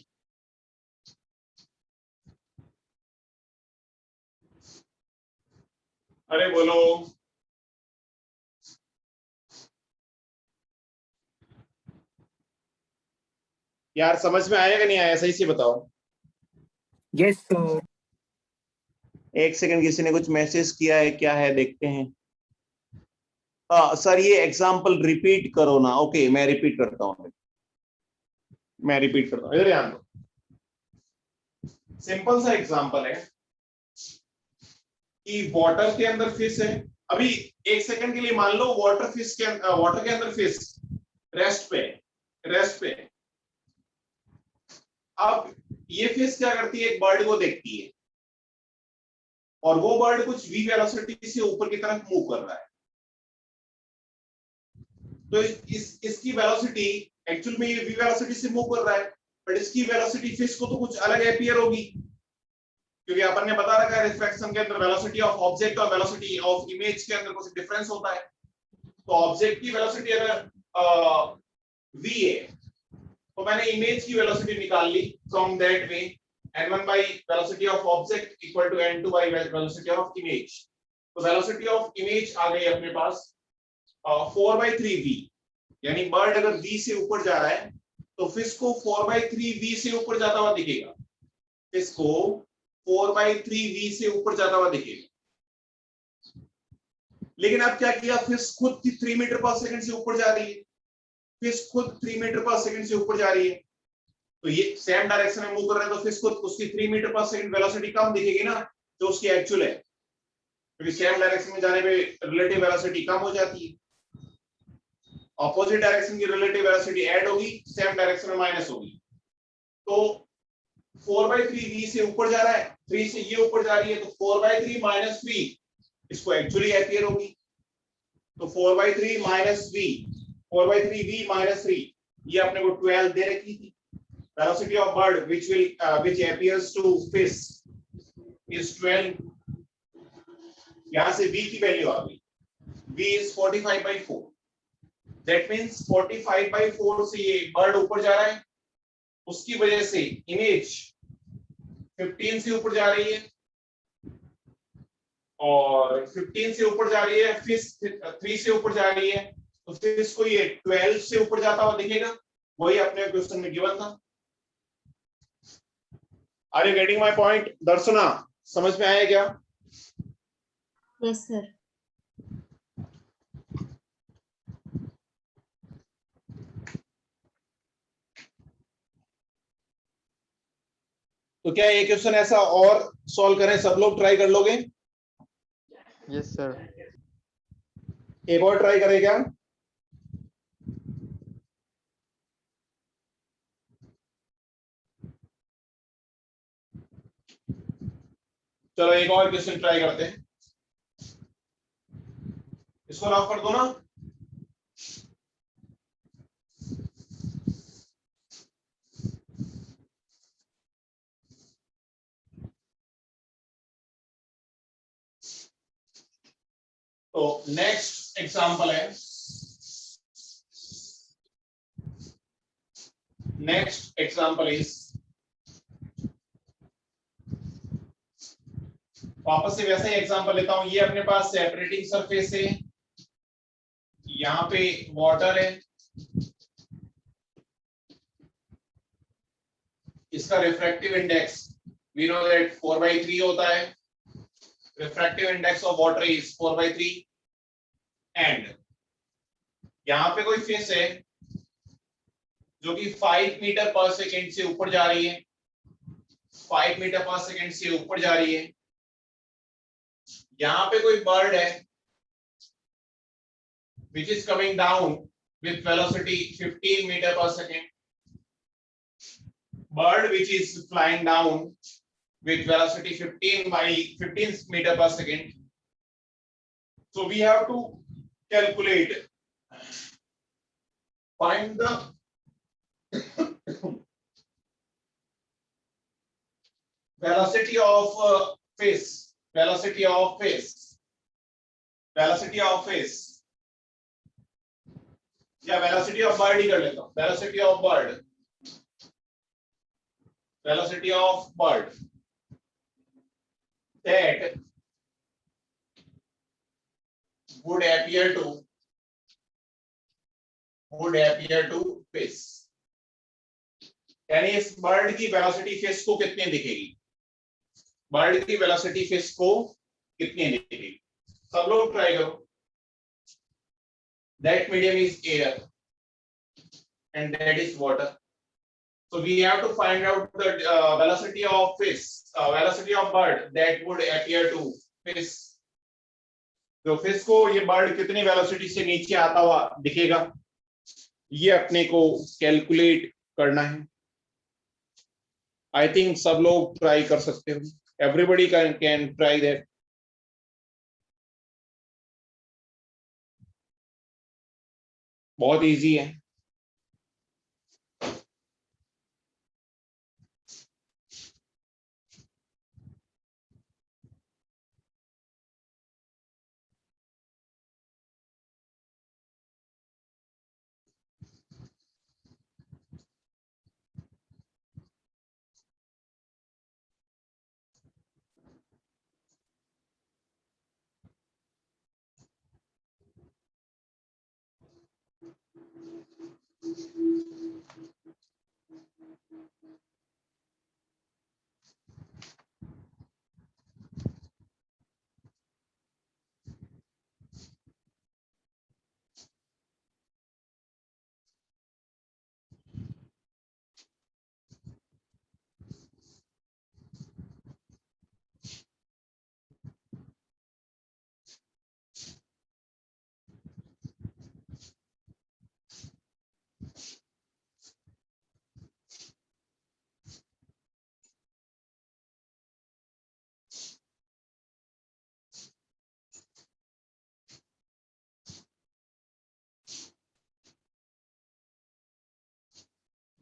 अरे बोलो। यार समझ में आया कि नहीं आया, सही से बताओ। Yes, sir. एक सेकंड, किसी ने कुछ मैसेज किया है, क्या है देखते हैं। सर ये एग्जाम्पल रिपीट करो ना। ओके, मैं रिपीट करता हूँ, इधर ध्यान दो। सिंपल सा एग्जाम्पल है कि वाटर के अंदर फिश है। अभी एक सेकंड के लिए मान लो वाटर के अंदर फिश रेस्ट पे। अब ये फिश क्या करती है, एक बर्ड को देखती है और वो बर्ड कुछ v वेलोसिटी से ऊपर की तरफ मूव कर रहा है। तो इसकी वेलोसिटी एक्चुअल में ये v वेलोसिटी से मूव कर रहा है, बट इसकी वेलोसिटी फिश को तो कुछ अलग अपीयर होगी, क्योंकि अपन ने बता रखा है रिफ्रैक्शन के अंदर वेलोसिटी ऑफ ऑब्जेक्ट और वेलोसिटी ऑफ इमेज के अंदर कुछ डिफरेंस होता है। तो ऑब्जेक्ट की वेलोसिटी अगर v है तो मैंने इमेज की वेलोसिटी निकाल ली from that way, n1 by velocity of object equal to n2 by velocity of image। तो वेलोसिटी ऑफ इमेज आ गई अपने पास 4/3v, यानी बर्ड अगर v से ऊपर जा रहा है तो फिश को 4/3v से ऊपर जाता हुआ दिखेगा, फिश को 4/3v से ऊपर जाता हुआ दिखेगा। लेकिन अब क्या किया, फिश खुद 3 मीटर पर सेकंड से ऊपर जा रही है, फिश खुद 3 मीटर पर सेकंड से ऊपर जा रही है, तो ये सेम डायरेक्शन में मूव कर रहा है, तो फिश खुद उसकी 3 मीटर पर सेकंड वेलोसिटी कम दिखेगी ना जो उसकी एक्चुअल है, क्योंकि सेम डायरेक्शन में जाने पे रिलेटिव वेलोसिटी कम हो जाती है। ऑपोजिट डायरेक्शन की रिलेटिव वेलोसिटी ऐड होगी, सेम डायरेक्शन में माइनस होगी। तो 4/3v से ऊपर जा रहा है, 3 से ये ऊपर जा रही है, तो 4/3 माइनस v इसको एक्चुअली अपीयर होगी। तो 4/3 माइनस v, 4/3v माइनस 3, ये अपने को 12 दे रखी थी। Velocity of bird which appears to fish is 12। यहां से v की वैल्यू आ गई, v is 45/4। That means 45/4 से ये बर्ड ऊपर जा रहा है, उसकी वजह से इमेज 15 से ऊपर जा रही है, और 15 से ऊपर जा रही है, फिश 3 से ऊपर जा रही है, तो फिश को ये 12 से ऊपर जाता हुआ दिखेगा। वही अपने क्वेश्चन में गिवन था। Are you getting my point? दर्शना, समझ में आया क्या? Yes, sir. तो क्या ये क्वेश्चन ऐसा और सॉल्व करें, सब लोग ट्राई कर लोगे? Yes sir. एक और ट्राई करें क्या? चलो एक और क्वेश्चन ट्राई करते हैं, इसको लॉक कर दो ना। तो नेक्स्ट एग्जांपल है, नेक्स्ट एग्जांपल इज, वापस से वैसे ही एग्जांपल लेता हूं। ये अपने पास सेपरेटिंग सरफेस है, यहाँ पे वाटर है, इसका refractive index we know that 4/3 होता है। Refractive index of water is 4/3 and यहाँ पे कोई फिश है जो कि 5 मीटर पर सेकेंड से ऊपर जा रही है, 5 मीटर पर सेकेंड से ऊपर जा रही है। यहाँ पे कोई बर्ड है which is coming down with velocity 15 meter per second, bird which is flying down with velocity 15 by 15 meter per second. So we have to calculate, find the velocity of fish, velocity of fish, velocity of fish, या velocity of bird ही कर लेता हूँ, velocity of bird, velocity of bird that would appear to fish. यानी इस bird की velocity fish को कितनी दिखेगी, बर्ड की वेलोसिटी फिश को कितनी दिखेगी. सब लोग ट्राई करो. That medium is air and that is water. So we have to find out the velocity of fish, velocity of bird that would appear to fish. तो फिश को ये बर्ड कितनी वेलोसिटी से नीचे आता हुआ दिखेगा, ये अपने को कैलकुलेट करना है. आई थिंक सब लोग ट्राई कर सकते हो. Everybody can try that. बहुत इजी है.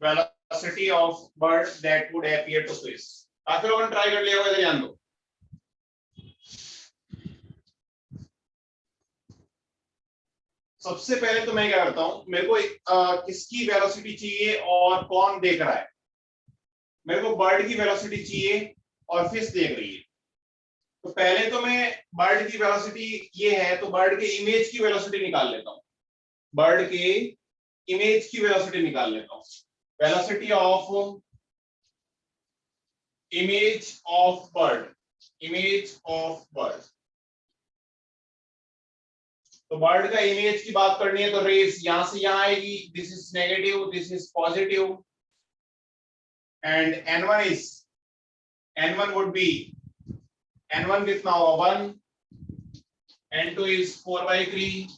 Velocity of bird that would appear to fish. काफी लोगों ने ट्राई कर लिया होगा, इधर ध्यान दो. सबसे पहले तो मैं क्या करता हूं, मेरे को किसकी वेलोसिटी चाहिए और कौन देख रहा है. मेरे को बर्ड की वेलोसिटी चाहिए और फिश देख रही है. तो पहले तो मैं बर्ड की वेलोसिटी ये है, तो बर्ड के इमेज की वेलोसिटी निकाल लेता हूं. बर्ड के इमेज की वेलोसिटी निकाल लेता हूं. Velocity of image of bird, image of bird. तो बर्ड का इमेज की बात करनी है तो रेस यहां से यहां आएगी. This is negative, this is positive, and n1 would be n1 कितना होगा 1, n2 is 4/3.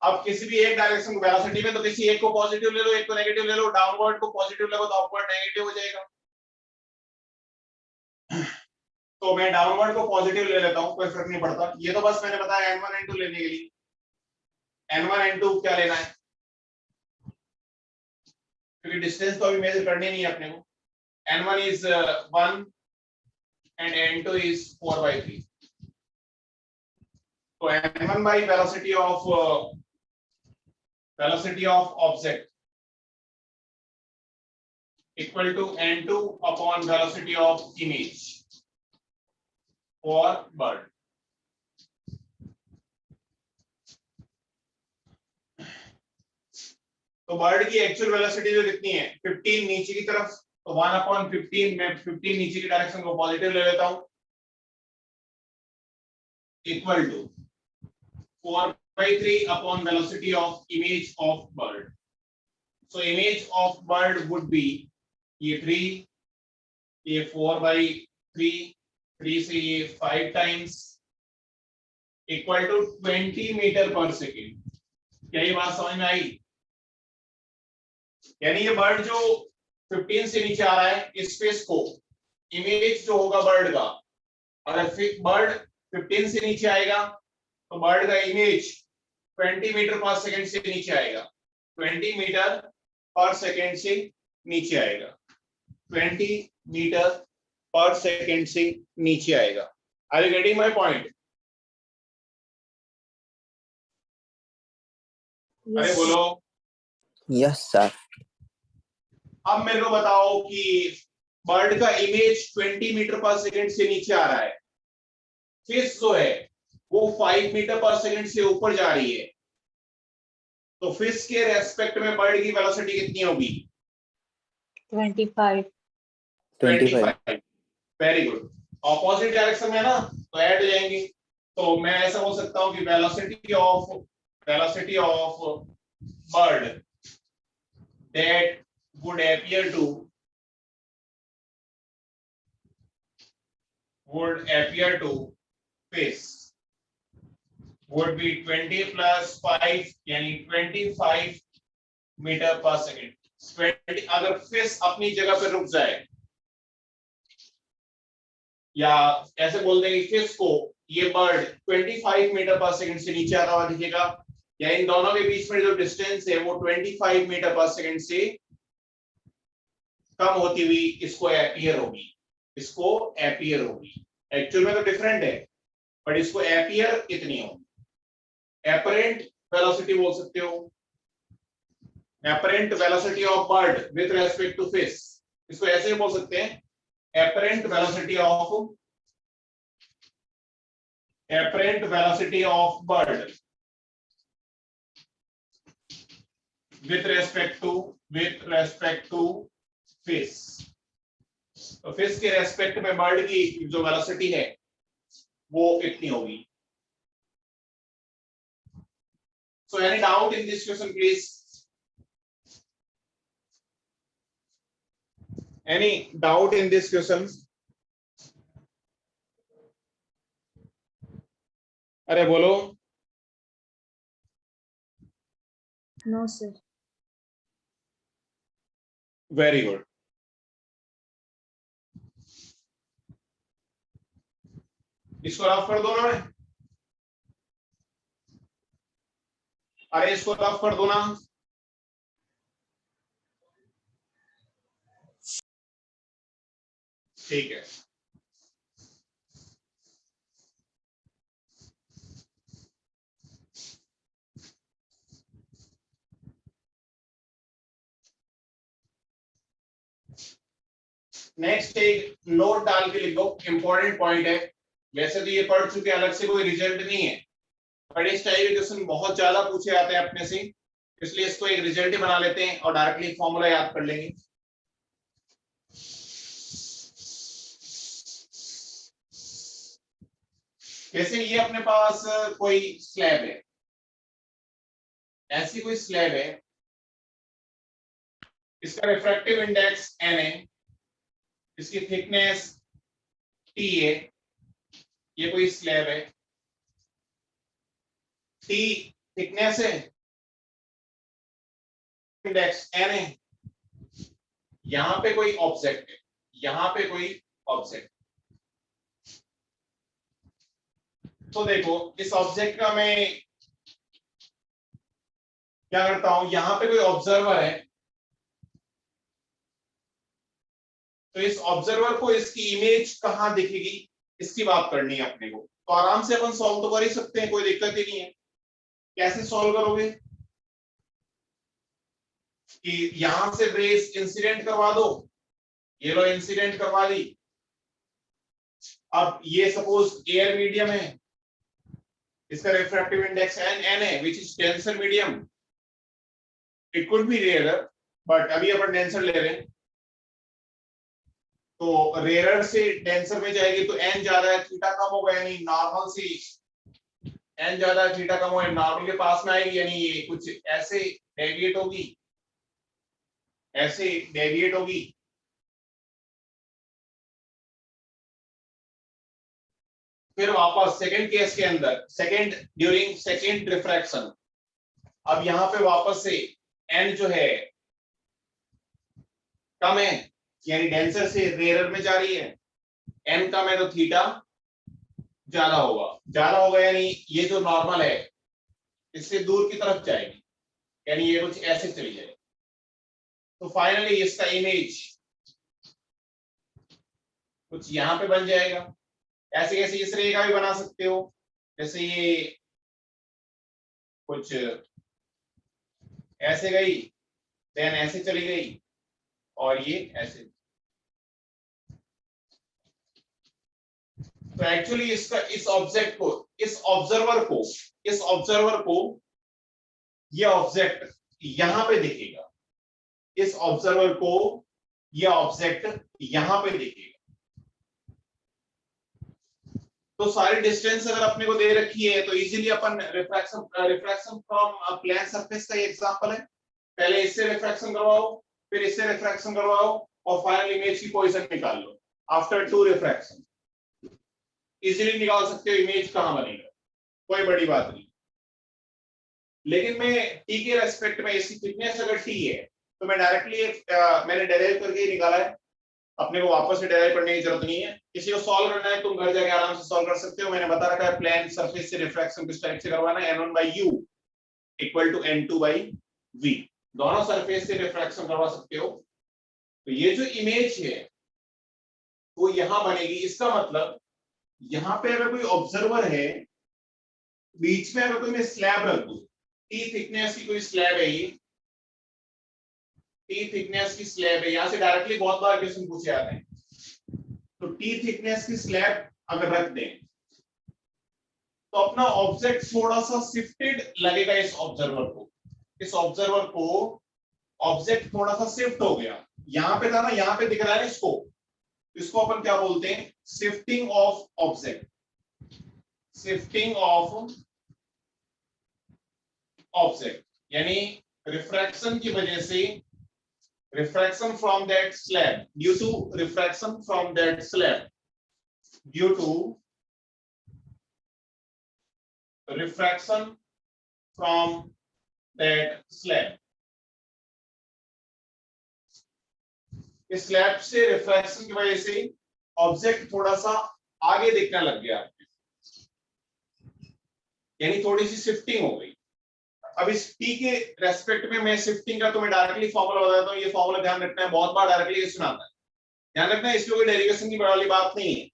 अब किसी भी एक डायरेक्शन को वेलोसिटी में, तो किसी एक को पॉजिटिव ले लो, एक को नेगेटिव ले लो. डाउनवर्ड को पॉजिटिव ले लो तो अपवर्ड नेगेटिव हो जाएगा. तो मैं डाउनवर्ड को पॉजिटिव ले लेता हूं, कोई फर्क नहीं पड़ता. ये तो बस मैंने बताया n1 n2 लेने के लिए. n1 n2 क्या लेना है, क्योंकि डिस्टेंस तो अभी मेजर करनी नहीं है अपने को. n1 is 1 and n2 is 4/3. तो n1 by velocity of object equal to n2 upon velocity of image for bird. तो बर्ड की एक्चुअल वेलोसिटी जो कितनी है 15 नीचे की तरफ, तो 1/15. मैं 15 नीचे की डायरेक्शन को पॉजिटिव ले लेता हूं, equal to 4/3 upon velocity of image of bird. So image of bird would be ये 3, ये 4/3, 3 से ये 5 times, equal to 20 metre per second. क्या ये बात समझ में आई? यानी ये बर्ड जो 15 से नीचे आ रहा है, इस फेस को इमेज जो होगा बर्ड का, अगर बर्ड 15 से नीचे आएगा तो बर्ड का इमेज 20 मीटर पर सेकंड से नीचे आएगा, 20 मीटर पर सेकंड से नीचे आएगा, 20 मीटर पर सेकंड से नीचे आएगा। Are you getting my point? अरे बोलो। Yes sir. अब मेरे को बताओ कि बर्ड का इमेज 20 मीटर पर सेकंड से नीचे आ रहा है, फिश जो है वो 5 मीटर पर सेकंड से ऊपर जा रही है, तो फिश के रेस्पेक्ट में बर्ड की वेलोसिटी कितनी होगी? 25। 25। Very good. ऑपोजिट डायरेक्शन में ना, तो ऐड हो जाएंगे। तो मैं ऐसा बोल सकता हूं कि velocity of bird that would appear to fish would be 20 plus 5 यानी 25 मीटर पर सेकेंड। अगर फिश अपनी जगह पे रुक जाए, या ऐसे बोल देंगे फिश को ये बर्ड 25 मीटर पर सेकेंड से नीचे आता हुआ दिखेगा, या इन दोनों के बीच में जो डिस्टेंस है वो 25 मीटर पर सेकेंड से कम होती हुई इसको एपियर होगी, एक्चुअल में तो डिफरेंट है, बट इसको एपियर कितनी होगी? एपरेंट वेलोसिटी बोल सकते हो, apparent velocity of bird with respect to fish, इसको ऐसे बोल सकते हैं apparent velocity of bird with respect to fish. तो फिश के रेस्पेक्ट में बर्ड की जो वेलोसिटी है वो इतनी होगी। So any doubt in this question please? Any doubt in this question? अरे बोलो। No, sir. Very good. इसको रफ कर दो ना, अरे इसको रफ कर दो ना। ठीक है। नेक्स्ट एक नोट डाल के लिखो, इंपॉर्टेंट पॉइंट है। वैसे तो ये पढ़ चुके, अलग से कोई रिजल्ट नहीं है, पर इस टाइप के क्वेश्चन बहुत ज्यादा पूछे जाते हैं अपने से, इसलिए इसको एक रिजल्ट ही बना लेते हैं और डायरेक्टली फॉर्मूला याद कर लेंगे। जैसे ये अपने पास कोई स्लैब है, ऐसी कोई स्लैब है, इसका रिफ्रैक्टिव इंडेक्स n है, इसकी थिकनेस t है, ये कोई स्लैब है, t थिकनेस है, इंडेक्स n है, यहां पे कोई ऑब्जेक्ट है, यहां पे कोई ऑब्जेक्ट। तो देखो इस ऑब्जेक्ट का मैं क्या करता हूं, यहां पे कोई ऑब्जर्वर है, तो इस ऑब्जर्वर को इसकी इमेज कहां दिखेगी इसकी बात करनी है अपने को। तो आराम से अपन सॉल्व तो कर ही सकते हैं, कोई दिक्कत ही नहीं है। कैसे सॉल्व करोगे कि यहां से रेस इंसिडेंट करवा दो, ये लो इंसिडेंट करवा दी। अब ये सपोज एयर मीडियम है, इसका रिफ्रैक्टिव इंडेक्स n है, which is denser medium. It could be rare, but अभी अपन डेंसर ले रहे हैं, तो रेयर से डेंसर में जाएगी तो n ज्यादा है, थीटा कम होगा, यानी नॉर्मल से n ज्यादा है, थीटा कम होगा, नॉर्मल के पास में आएगी, यानी ये कुछ ऐसे डेविएट होगी, ऐसे डेविएट होगी। फिर वापस सेकंड केस के अंदर, सेकंड ड्यूरिंग सेकंड रिफ्रैक्शन, अब यहां पे वापस से n जो है कम है यानी डेंसर से रेयर में जा रही है, n कम है तो थीटा ज्यादा होगा यानी ये जो नॉर्मल है इससे दूर की तरफ जाएगी, यानी ये कुछ ऐसे चली जाएगी। तो फाइनली इसका इमेज कुछ यहां पे बन जाएगा। ऐसे कैसे इस रे का भी बना सकते हो, जैसे ये कुछ ऐसे गई देन ऐसे चली गई और ये ऐसे। तो एक्चुअली इसका इस ऑब्जेक्ट को इस ऑब्जर्वर को ये ऑब्जेक्ट यहां पे दिखेगा, इस ऑब्जर्वर को ये ऑब्जेक्ट यहां पे दिखेगा। तो सारी डिस्टेंस अगर अपने को दे रखी है तो इजीली अपन रिफ्रैक्शन फ्रॉम प्लेन सरफेस का एग्जांपल है। पहले इससे रिफ्रैक्शन करवाओ, फिर इससे रिफ्रैक्शन करवाओ और फाइनल इमेज की पोजीशन निकाल लो आफ्टर 2 रिफ्रैक्शन। इजीली निकाल सकते हो इमेज कहां बनेगा, कोई बड़ी बात नहीं। लेकिन मैं टी के रेस्पेक्ट में इसकी थिकनेस अगर टी है तो मैं डायरेक्टली मैंने डेराइव करके ही निकाला है, अपने को वापस से डेराइव करने की जरूरत नहीं है। किसी को सॉल्व करना है तुम घर जाके आराम से सॉल्व कर सकते हो। मैंने बता रखा है प्लेन सरफेस से रिफ्रैक्शन किस टाइप से करवाना है, n1/u इक्वल टू n2/v, दोनों सरफेस से रिफ्रैक्शन करवा सकते हो। तो ये जो इमेज है वो यहां बनेगी। इसका मतलब यहां पे अगर कोई ऑब्जर्वर है, बीच में अगर कोई मैं स्लैब रख दूं, टी थिकनेस की कोई स्लैब है, ये टी थिकनेस की स्लैब है, यहां से डायरेक्टली बहुत बार क्वेश्चन पूछे जाते हैं। तो टी थिकनेस की स्लैब अगर रख दें तो अपना ऑब्जेक्ट थोड़ा सा शिफ्टेड लगेगा इस ऑब्जर्वर को। इस ऑब्जर्वर को ऑब्जेक्ट थोड़ा सा शिफ्ट हो गया, यहां पे था ना, यहां पे दिख रहा है इसको, इसको अपन क्या बोलते हैं, shifting of object, shifting of object. यानी रिफ्रैक्शन की वजह से, refraction from that slab, due to refraction from that slab, due to refraction from that slab, इस स्लैब से रिफ्रैक्शन की वजह से ऑब्जेक्ट थोड़ा सा आगे दिखने लग गया, यानी थोड़ी सी शिफ्टिंग हो गई। अब इस टी के रेस्पेक्ट में मैं शिफ्टिंग का तुम्हें डायरेक्टली फॉर्मूला बताता हूं। ये फॉर्मूला ध्यान रखना है, बहुत बार डायरेक्टली सुनाता है, ध्यान रखना है, इसमें कोई डेरिवेशन की वाली बात नहीं है,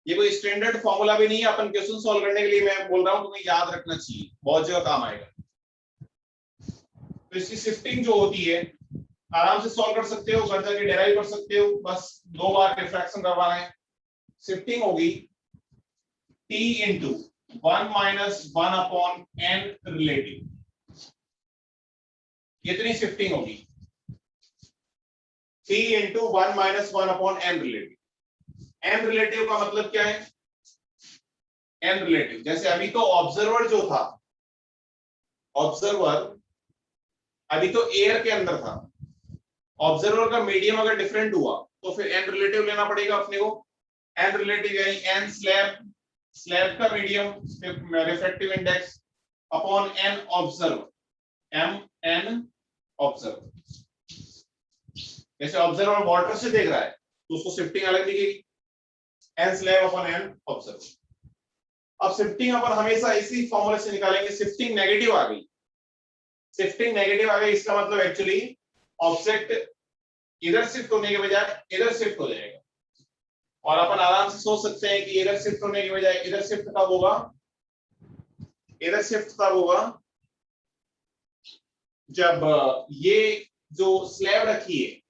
ये कोई स्टैंडर्ड फॉर्मूला भी नहीं है। अपन क्वेश्चन सॉल्व करने के लिए मैं बोल रहा हूं, तुम्हें याद रखना चाहिए, बहुत जगह काम आएगा। तो इसकी शिफ्टिंग जो होती है आराम से सॉल्व कर सकते हो, घर जाके डेराइव कर सकते हो, बस 2 बार रिफ्रैक्शन करवाना है। शिफ्टिंग होगी t into 1 minus 1 upon n relative, कितनी शिफ्टिंग होगी, t into 1 minus 1 upon n relative. n relative का मतलब क्या है, n रिलेटिव जैसे अभी तो ऑब्जर्वर जो था, ऑब्जर्वर अभी तो एयर के अंदर था, ऑब्जर्वर का मीडियम अगर डिफरेंट हुआ तो फिर n रिलेटिव लेना पड़ेगा अपने को। n रिलेटिव यानी n स्लैब, स्लैब का medium refractive index upon n observer, n observer. जैसे ऑब्जर्वर वाटर से देख रहा है तो उसको शिफ्टिंग अलग दिखेगी, n slab upon n observer. अब शिफ्टिंग अपन हमेशा इसी फॉर्मूले से निकालेंगे। शिफ्टिंग नेगेटिव आ गई, शिफ्टिंग नेगेटिव आ गई, इसका मतलब एक्चुअली ऑब्जेक्ट इधर शिफ्ट होने के बजाय इधर शिफ्ट हो जाएगा। और अपन आराम से सोच सकते हैं कि इधर शिफ्ट होने के बजाय इधर शिफ्ट कब होगा, इधर शिफ्ट तब होगा जब ये जो स्लैब रखी है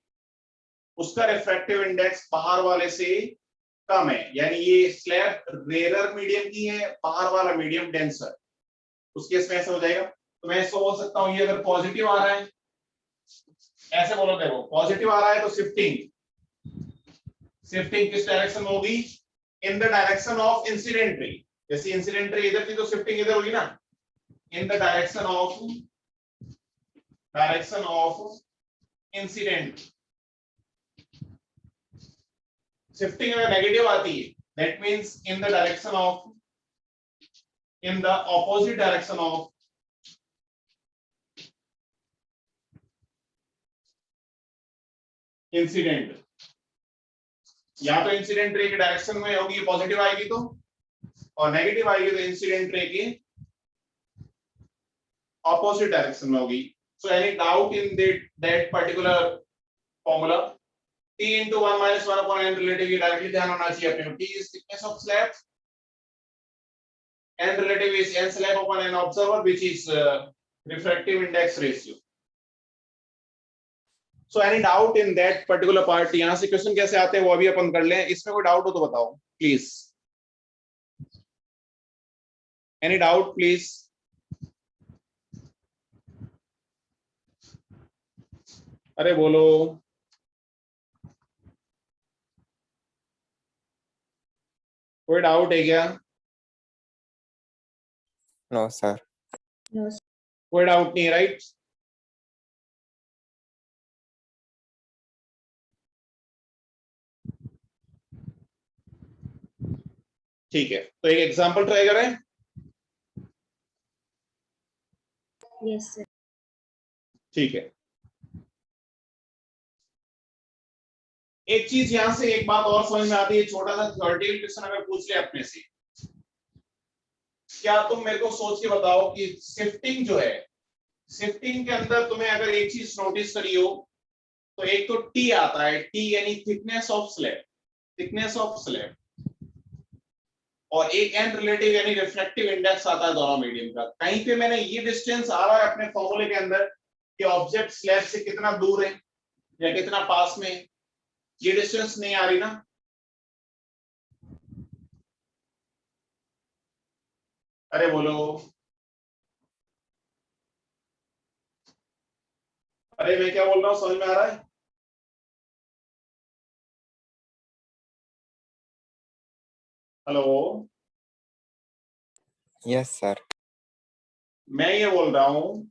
उसका रिफ्रैक्टिव इंडेक्स बाहर वाले से कम है, यानी ये स्लैब रेयर मीडियम की है, बाहर वाला मीडियम डेंसर, उस केस में ऐसा हो जाएगा। तो मैं इसको बोल सकता हूं ये अगर पॉजिटिव आ रहा है, ऐसे बोलो, देखो पॉजिटिव आ रहा है तो शिफ्टिंग, शिफ्टिंग किस डायरेक्शन में होगी, in the direction of incident ray. जैसे इंसिडेंट रे इधर थी तो शिफ्टिंग इधर होगी ना, in the direction of incident. Shifting अगर नेगेटिव आती है that means in the direction of, in the opposite direction of incident, या तो इंसिडेंट रे के डायरेक्शन में होगी, पॉजिटिव आएगी तो, और नेगेटिव आएगी तो इंसिडेंट रे के ऑपोजिट डायरेक्शन में होगी. So any doubt in that particular formula, T into 1 minus 1 upon n relative, ये डायरेक्टली ध्यान होना चाहिए अपने को. T is thickness of slab, n relative is n slab upon n observer, which is refractive index ratio. So any doubt in that particular part? यहाँ से question कैसे आते हैं वो अभी अपन कर लें. इसमें कोई डाउट हो तो बताओ प्लीज. Any doubt please? अरे बोलो. कोई डाउट है क्या? No, sir. No, sir. कोई डाउट नहीं है, राइट? ठीक है, तो एक एग्जांपल ट्राई करें. Yes, sir. ठीक है. एक चीज यहां से एक बात और समझ में आती है, छोटा सा थ्योरेटिकल क्वेश्चन अगर पूछ ले अपने से, क्या तुम मेरे को सोच के बताओ कि शिफ्टिंग जो है, शिफ्टिंग के अंदर तुम्हें अगर एक चीज नोटिस करी हो तो एक तो टी आता है, टी यानी thickness of slab, thickness of slab, और एक एन रिलेटिव यानी रिफ्रैक्टिव इंडेक्स आता है दोनों मीडियम का. कहीं पे मैंने ये डिस्टेंस आ रहा है अपने फॉर्मूले के अंदर कि ऑब्जेक्ट स्लैब से कितना दूर है या कितना पास में है, ये डिस्टेंस नहीं आ रही ना. अरे बोलो. अरे मैं क्या बोल रहा हूँ समझ में आ रहा है? हेलो. Yes, sir. मैं ये बोल रहा हूं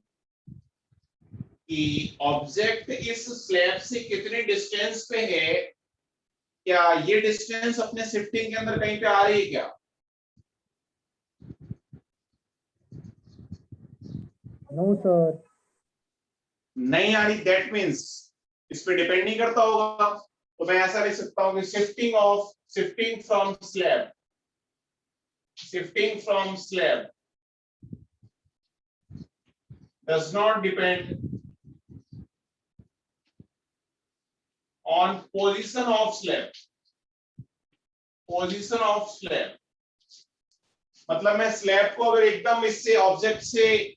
कि ऑब्जेक्ट इस स्लैब से कितने डिस्टेंस पे है, क्या ये डिस्टेंस अपने शिफ्टिंग के अंदर कहीं पे आ रही है क्या? No, sir. नहीं आ रही. दैट मींस इस पे डिपेंड नहीं करता होगा. तो मैं ऐसा लिख सकता हूं कि shifting from slab does not depend on position of slab. मतलब मैं स्लैब को अगर एकदम इससे ऑब्जेक्ट से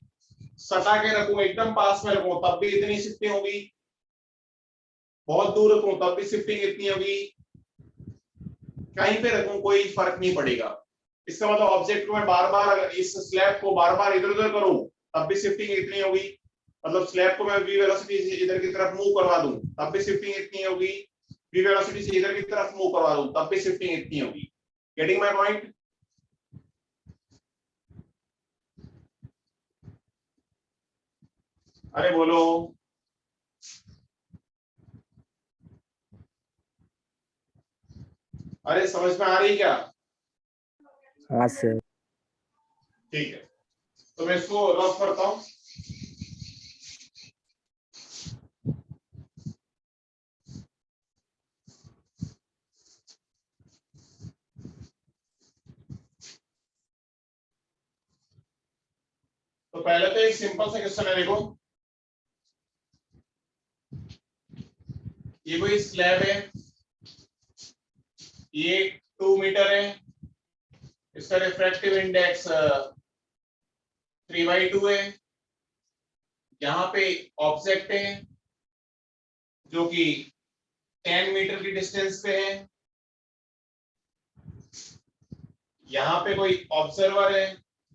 सटा के रखूं, एकदम पास में रखूं, तब भी इतनी शिफ्टिंग होगी. बहुत दूर रखूं तब भी शिफ्टिंग इतनी होगी. कहीं पे रखूं कोई फर्क नहीं पड़ेगा. इसका मतलब ऑब्जेक्ट को मैं बार बार अगर इस स्लैब को बार बार इधर उधर करूं तब भी शिफ्टिंग इतनी होगी. मतलब स्लैब को मैं v वेलोसिटी से इधर की तरफ मूव करवा दूं तब भी शिफ्टिंग इतनी होगी. v वेलोसिटी से इधर की तरफ मूव करवा दूं तब भी शिफ्टिंग इतनी होगी. Getting my point? अरे बोलो. अरे समझ में आ रही क्या? हाँ सर. ठीक है, तो मैं इसको रफ करता हूं. तो पहले तो एक सिंपल सा क्वेश्चन है, देखो. ये कोई स्लैब है, ये 2 मीटर है, इसका रिफ्रैक्टिव इंडेक्स 3/2 है. यहाँ पे ऑब्जेक्ट है जो कि 10 मीटर की डिस्टेंस पे है. यहाँ पे कोई ऑब्जर्वर है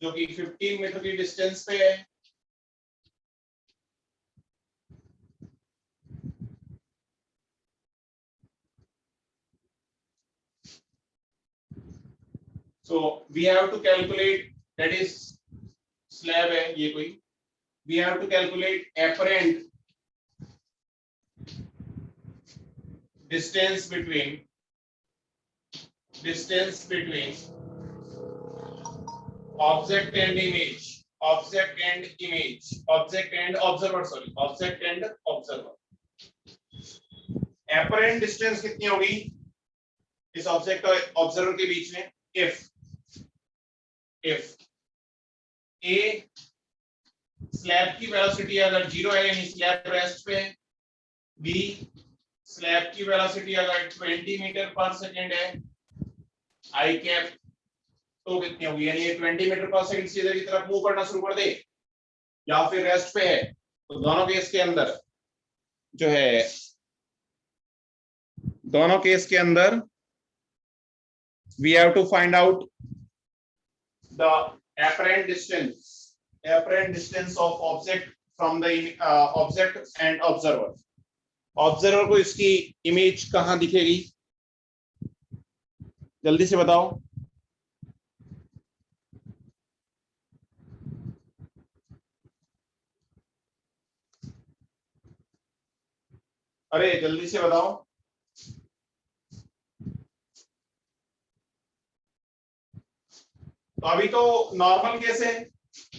जो कि 15 मीटर की डिस्टेंस पे है. So we have to calculate, that is slab है ये कोई, we have to calculate apparent distance between object and observer. Apparent distance कितनी होगी इस ऑब्जेक्ट और ऑब्जर्वर के बीच में? इफ ए स्लैब की वेलोसिटी अगर 0 है यानी स्लैब रेस्ट पे है, बी स्लैब की वेलोसिटी अगर 20 मीटर पर सेकेंड है, आई कैप, तो कितनी होगी? यानी ये 20 मीटर पर सेकेंड सीधे की तरफ मूव करना शुरू कर दे या फिर रेस्ट पे है, तो दोनों केस के अंदर जो है, दोनों केस के अंदर we have to find out the apparent distance of object from the object and observer. Observer को इसकी इमेज कहां दिखेगी? जल्दी से बताओ। अरे जल्दी से बताओ। तो अभी तो नॉर्मल केस है,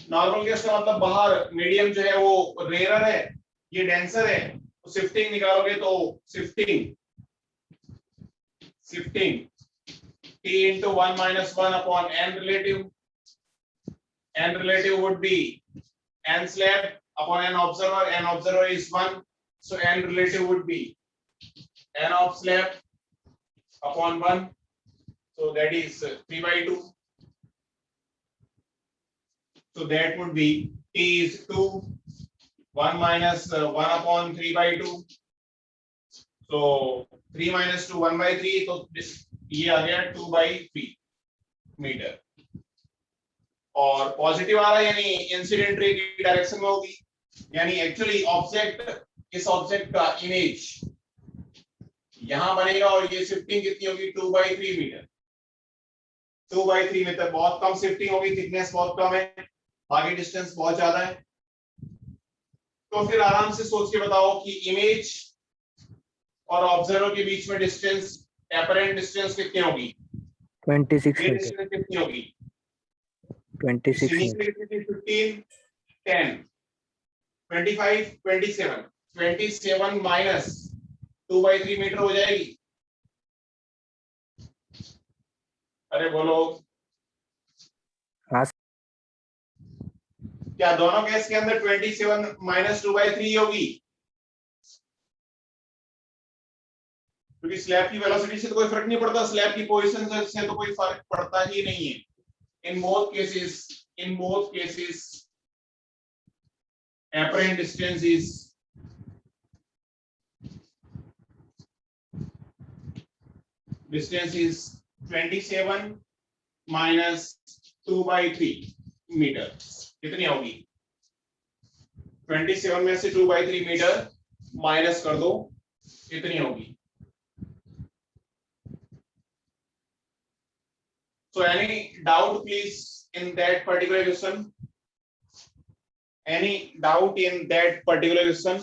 नॉर्मल केस का मतलब बाहर मीडियम जो है वो रेयर है, ये डेंसर है, तो शिफ्टिंग निकालोगे तो shifting t into 1 minus 1 upon n relative would be n slab upon n observer is 1, so n relative would be n of slab upon 1, so that is 3/2. So that would be t is 2, 1 minus 1 upon 3/2. So 3 minus 2 1/3, तो ये आ गया 2/3 metre. और positive आ रहा है यानी incident ray की direction में होगी, यानी एक्चुअली ऑब्जेक्ट, इस ऑब्जेक्ट का इमेज यहां बनेगा और ये शिफ्टिंग कितनी होगी? 2/3 मीटर। 2/3 मीटर, बहुत कम शिफ्टिंग होगी, थिकनेस बहुत कम है, आगे डिस्टेंस बहुत ज्यादा है। तो फिर आराम से सोच के बताओ कि इमेज और ऑब्जर्वर के बीच में डिस्टेंस, एपरेंट डिस्टेंस कितनी होगी? 26 ये मीटर। डिस्टेंस कितनी होगी? 26 मीटर। 15 10 25 27 27 माइनस 2/3 मीटर हो जाएगी। अरे बोलो। हाँ क्या दोनों केस के अंदर 27 माइनस 2/3 होगी? क्योंकि स्लैब की वेलोसिटी से तो कोई फर्क नहीं पड़ता, स्लैब की पोजीशन से तो कोई फर्क पड़ता ही नहीं है। In both cases apparent distance is 27 minus 2/3 metre. कितनी होगी? 27 में से 2/3 मीटर माइनस कर दो, कितनी होगी? So any doubt please in that particular question? Any doubt in that particular question?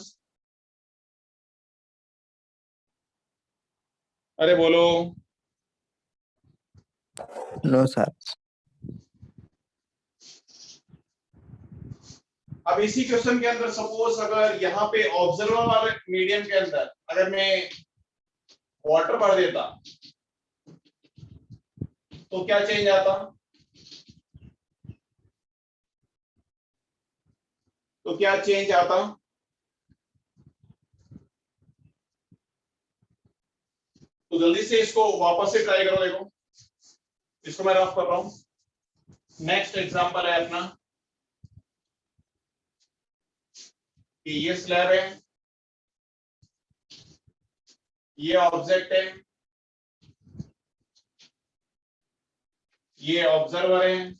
अरे बोलो। No, sir. अब इसी क्वेश्चन के अंदर सपोज अगर यहाँ पे ऑब्जर्वर वाले मीडियम के अंदर अगर मैं वाटर भर देता तो क्या चेंज आता? तो क्या चेंज आता? तो जल्दी से इसको वापस से ट्राई करो। देखो इसको मैं रफ कर रहा हूं। नेक्स्ट एग्जांपल है अपना कि ये स्लैब है, ये ऑब्जेक्ट है, ये ऑब्जर्वर है।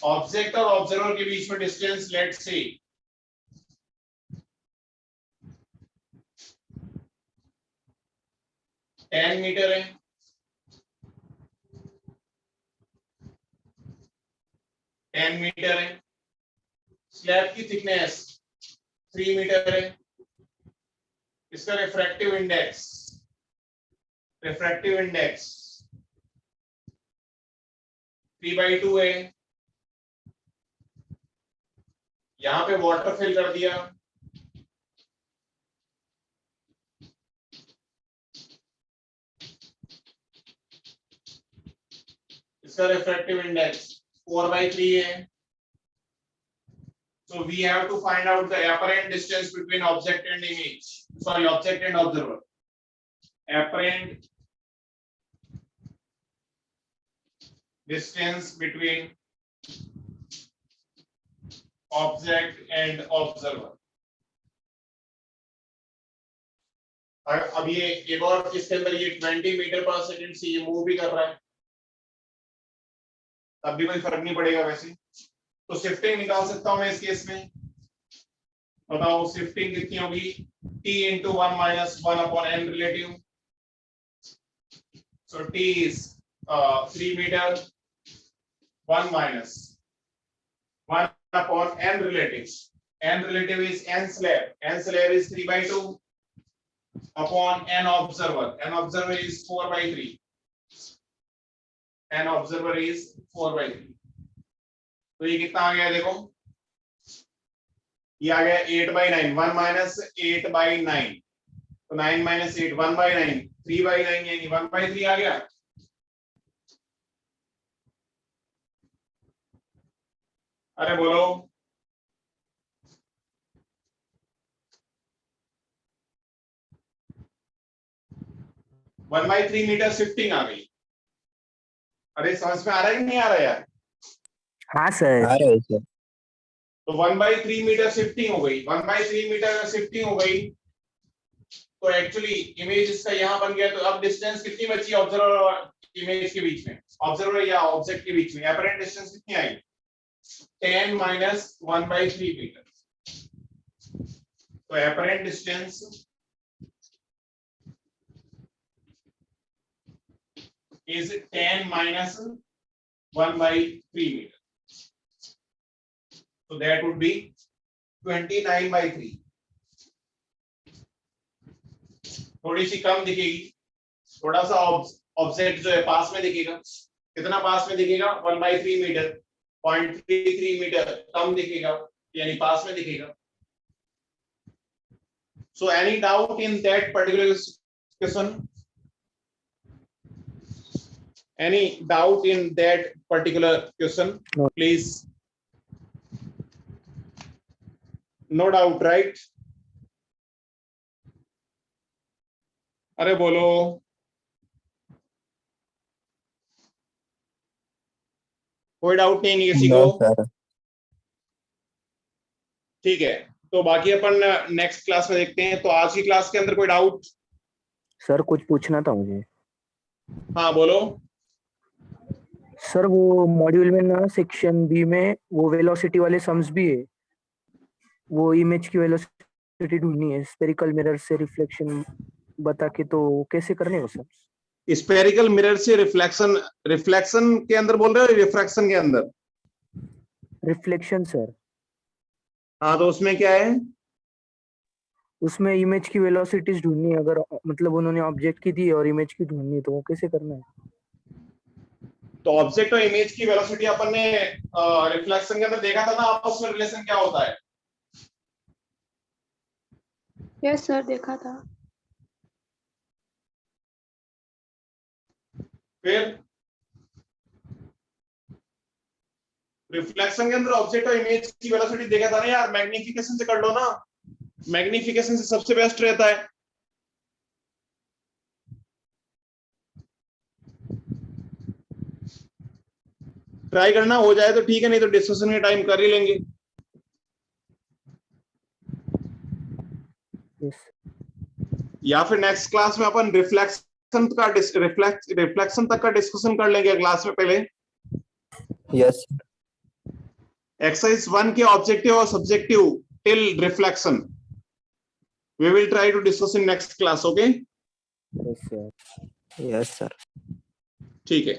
ऑब्जेक्ट और ऑब्जर्वर के बीच में डिस्टेंस लेट से 10 मीटर है। स्लैब की थिकनेस 3 मीटर है। इसका रिफ्रैक्टिव इंडेक्स 3/2 है। यहां पे वाटर फिल कर दिया, इसका रिफ्रैक्टिव इंडेक्स 4/3 है. So we have to find out the apparent distance between object and image. Sorry, object and observer. Apparent distance between object and observer. अब ये एक और इसके अंदर ये 20 मीटर पर सेकंड से ये मूव भी कर रहा है, तब भी कोई फर्क नहीं पड़ेगा वैसे. तो शिफ्टिंग निकाल सकता हूं मैं इस केस में. बताओ शिफ्टिंग कितनी होगी? t into 1 minus 1 upon n relative. So t is 3 meter, 1 minus 1 upon n relative. N relative is n slab. N slab is 3/2 upon n observer. N observer is 4/3. N observer is 4/3. तो ये कितना आ गया देखो, ये आ गया 8/9. 1 minus 8/9. तो 9 minus 8 1/9. 3/9 यानी 1/3 आ गया. अरे बोलो. वन बाई 3 मीटर शिफ्टिंग आ गई. अरे समझ में आ रहा है कि नहीं आ रहा है यार? हाँ सर। आ रहे हैं सर। तो 1/3 मीटर शिफ्टिंग हो गई. 1/3 मीटर शिफ्टिंग हो गई तो एक्चुअली इमेज इसका यहाँ बन गया. तो अब डिस्टेंस कितनी बची ऑब्जर्वर और इमेज के बीच में, ऑब्जर्वर या ऑब्जेक्ट के बीच में? एपरेंट डिस्टेंस कितनी आई? 10 minus 1/3 मीटर. तो apparent distance is 10 minus 1/3 meter. So that would be 29/3. थोड़ी सी कम दिखेगी, थोड़ा सा ऑब्जेक्ट जो है पास में दिखेगा. कितना पास में दिखेगा? 1/3 मीटर. 0.33 मीटर कम दिखेगा, यानी पास में दिखेगा. So any doubt in that particular question? Any doubt in that particular question? No. Please. No doubt, right? अरे बोलो. कोई डाउट नहीं है किसी को? No, sir. ठीक है, तो बाकी अपन नेक्स्ट क्लास में देखते हैं. तो आज की क्लास के अंदर कोई डाउट? सर कुछ पूछना था मुझे. हाँ बोलो. सर वो मॉड्यूल में ना सेक्शन बी में वो वेलोसिटी वाले सम्स भी है. वो इमेज की वेलोसिटी ढूंढनी है स्फेरिकल मिरर से रिफ्लेक्शन बता के, तो कैसे करने हैं वो सम्स? स्फेरिकल मिरर से रिफ्लेक्शन. रिफ्लेक्शन के अंदर बोल रहे हो, रिफ्रैक्शन के अंदर? Reflection sir. हाँ तो उसमें क्या है? उसमें इमेज की वेलोसिटीज ढूंढनी है. अगर मतलब उन्होंने ऑब्जेक्ट की दी है और इमेज की ढूंढनी है, तो वो कैसे करना है? तो ऑब्जेक्ट और इमेज की वेलोसिटी अपन ने रिफ्लेक्शन के अंदर देखा था ना, आपस में रिलेशन क्या होता है? यस सर, देखा था. फिर रिफ्लेक्शन के अंदर ऑब्जेक्ट और इमेज की वेलोसिटी देखा था ना यार. मैग्निफिकेशन से कर लो ना, मैग्निफिकेशन से सबसे बेस्ट रहता है. ट्राई करना, हो जाए तो ठीक है, नहीं तो डिस्कशन के टाइम कर ही लेंगे. Yes. या फिर नेक्स्ट क्लास में अपन रिफ्लेक्शन तक का डिस्कशन कर लेंगे क्लास में. पहले Yes. एक्सरसाइज 1 के ऑब्जेक्टिव और subjective till reflection we will try to discuss in next class. Okay Yes, sir. Yes, sir. ठीक है.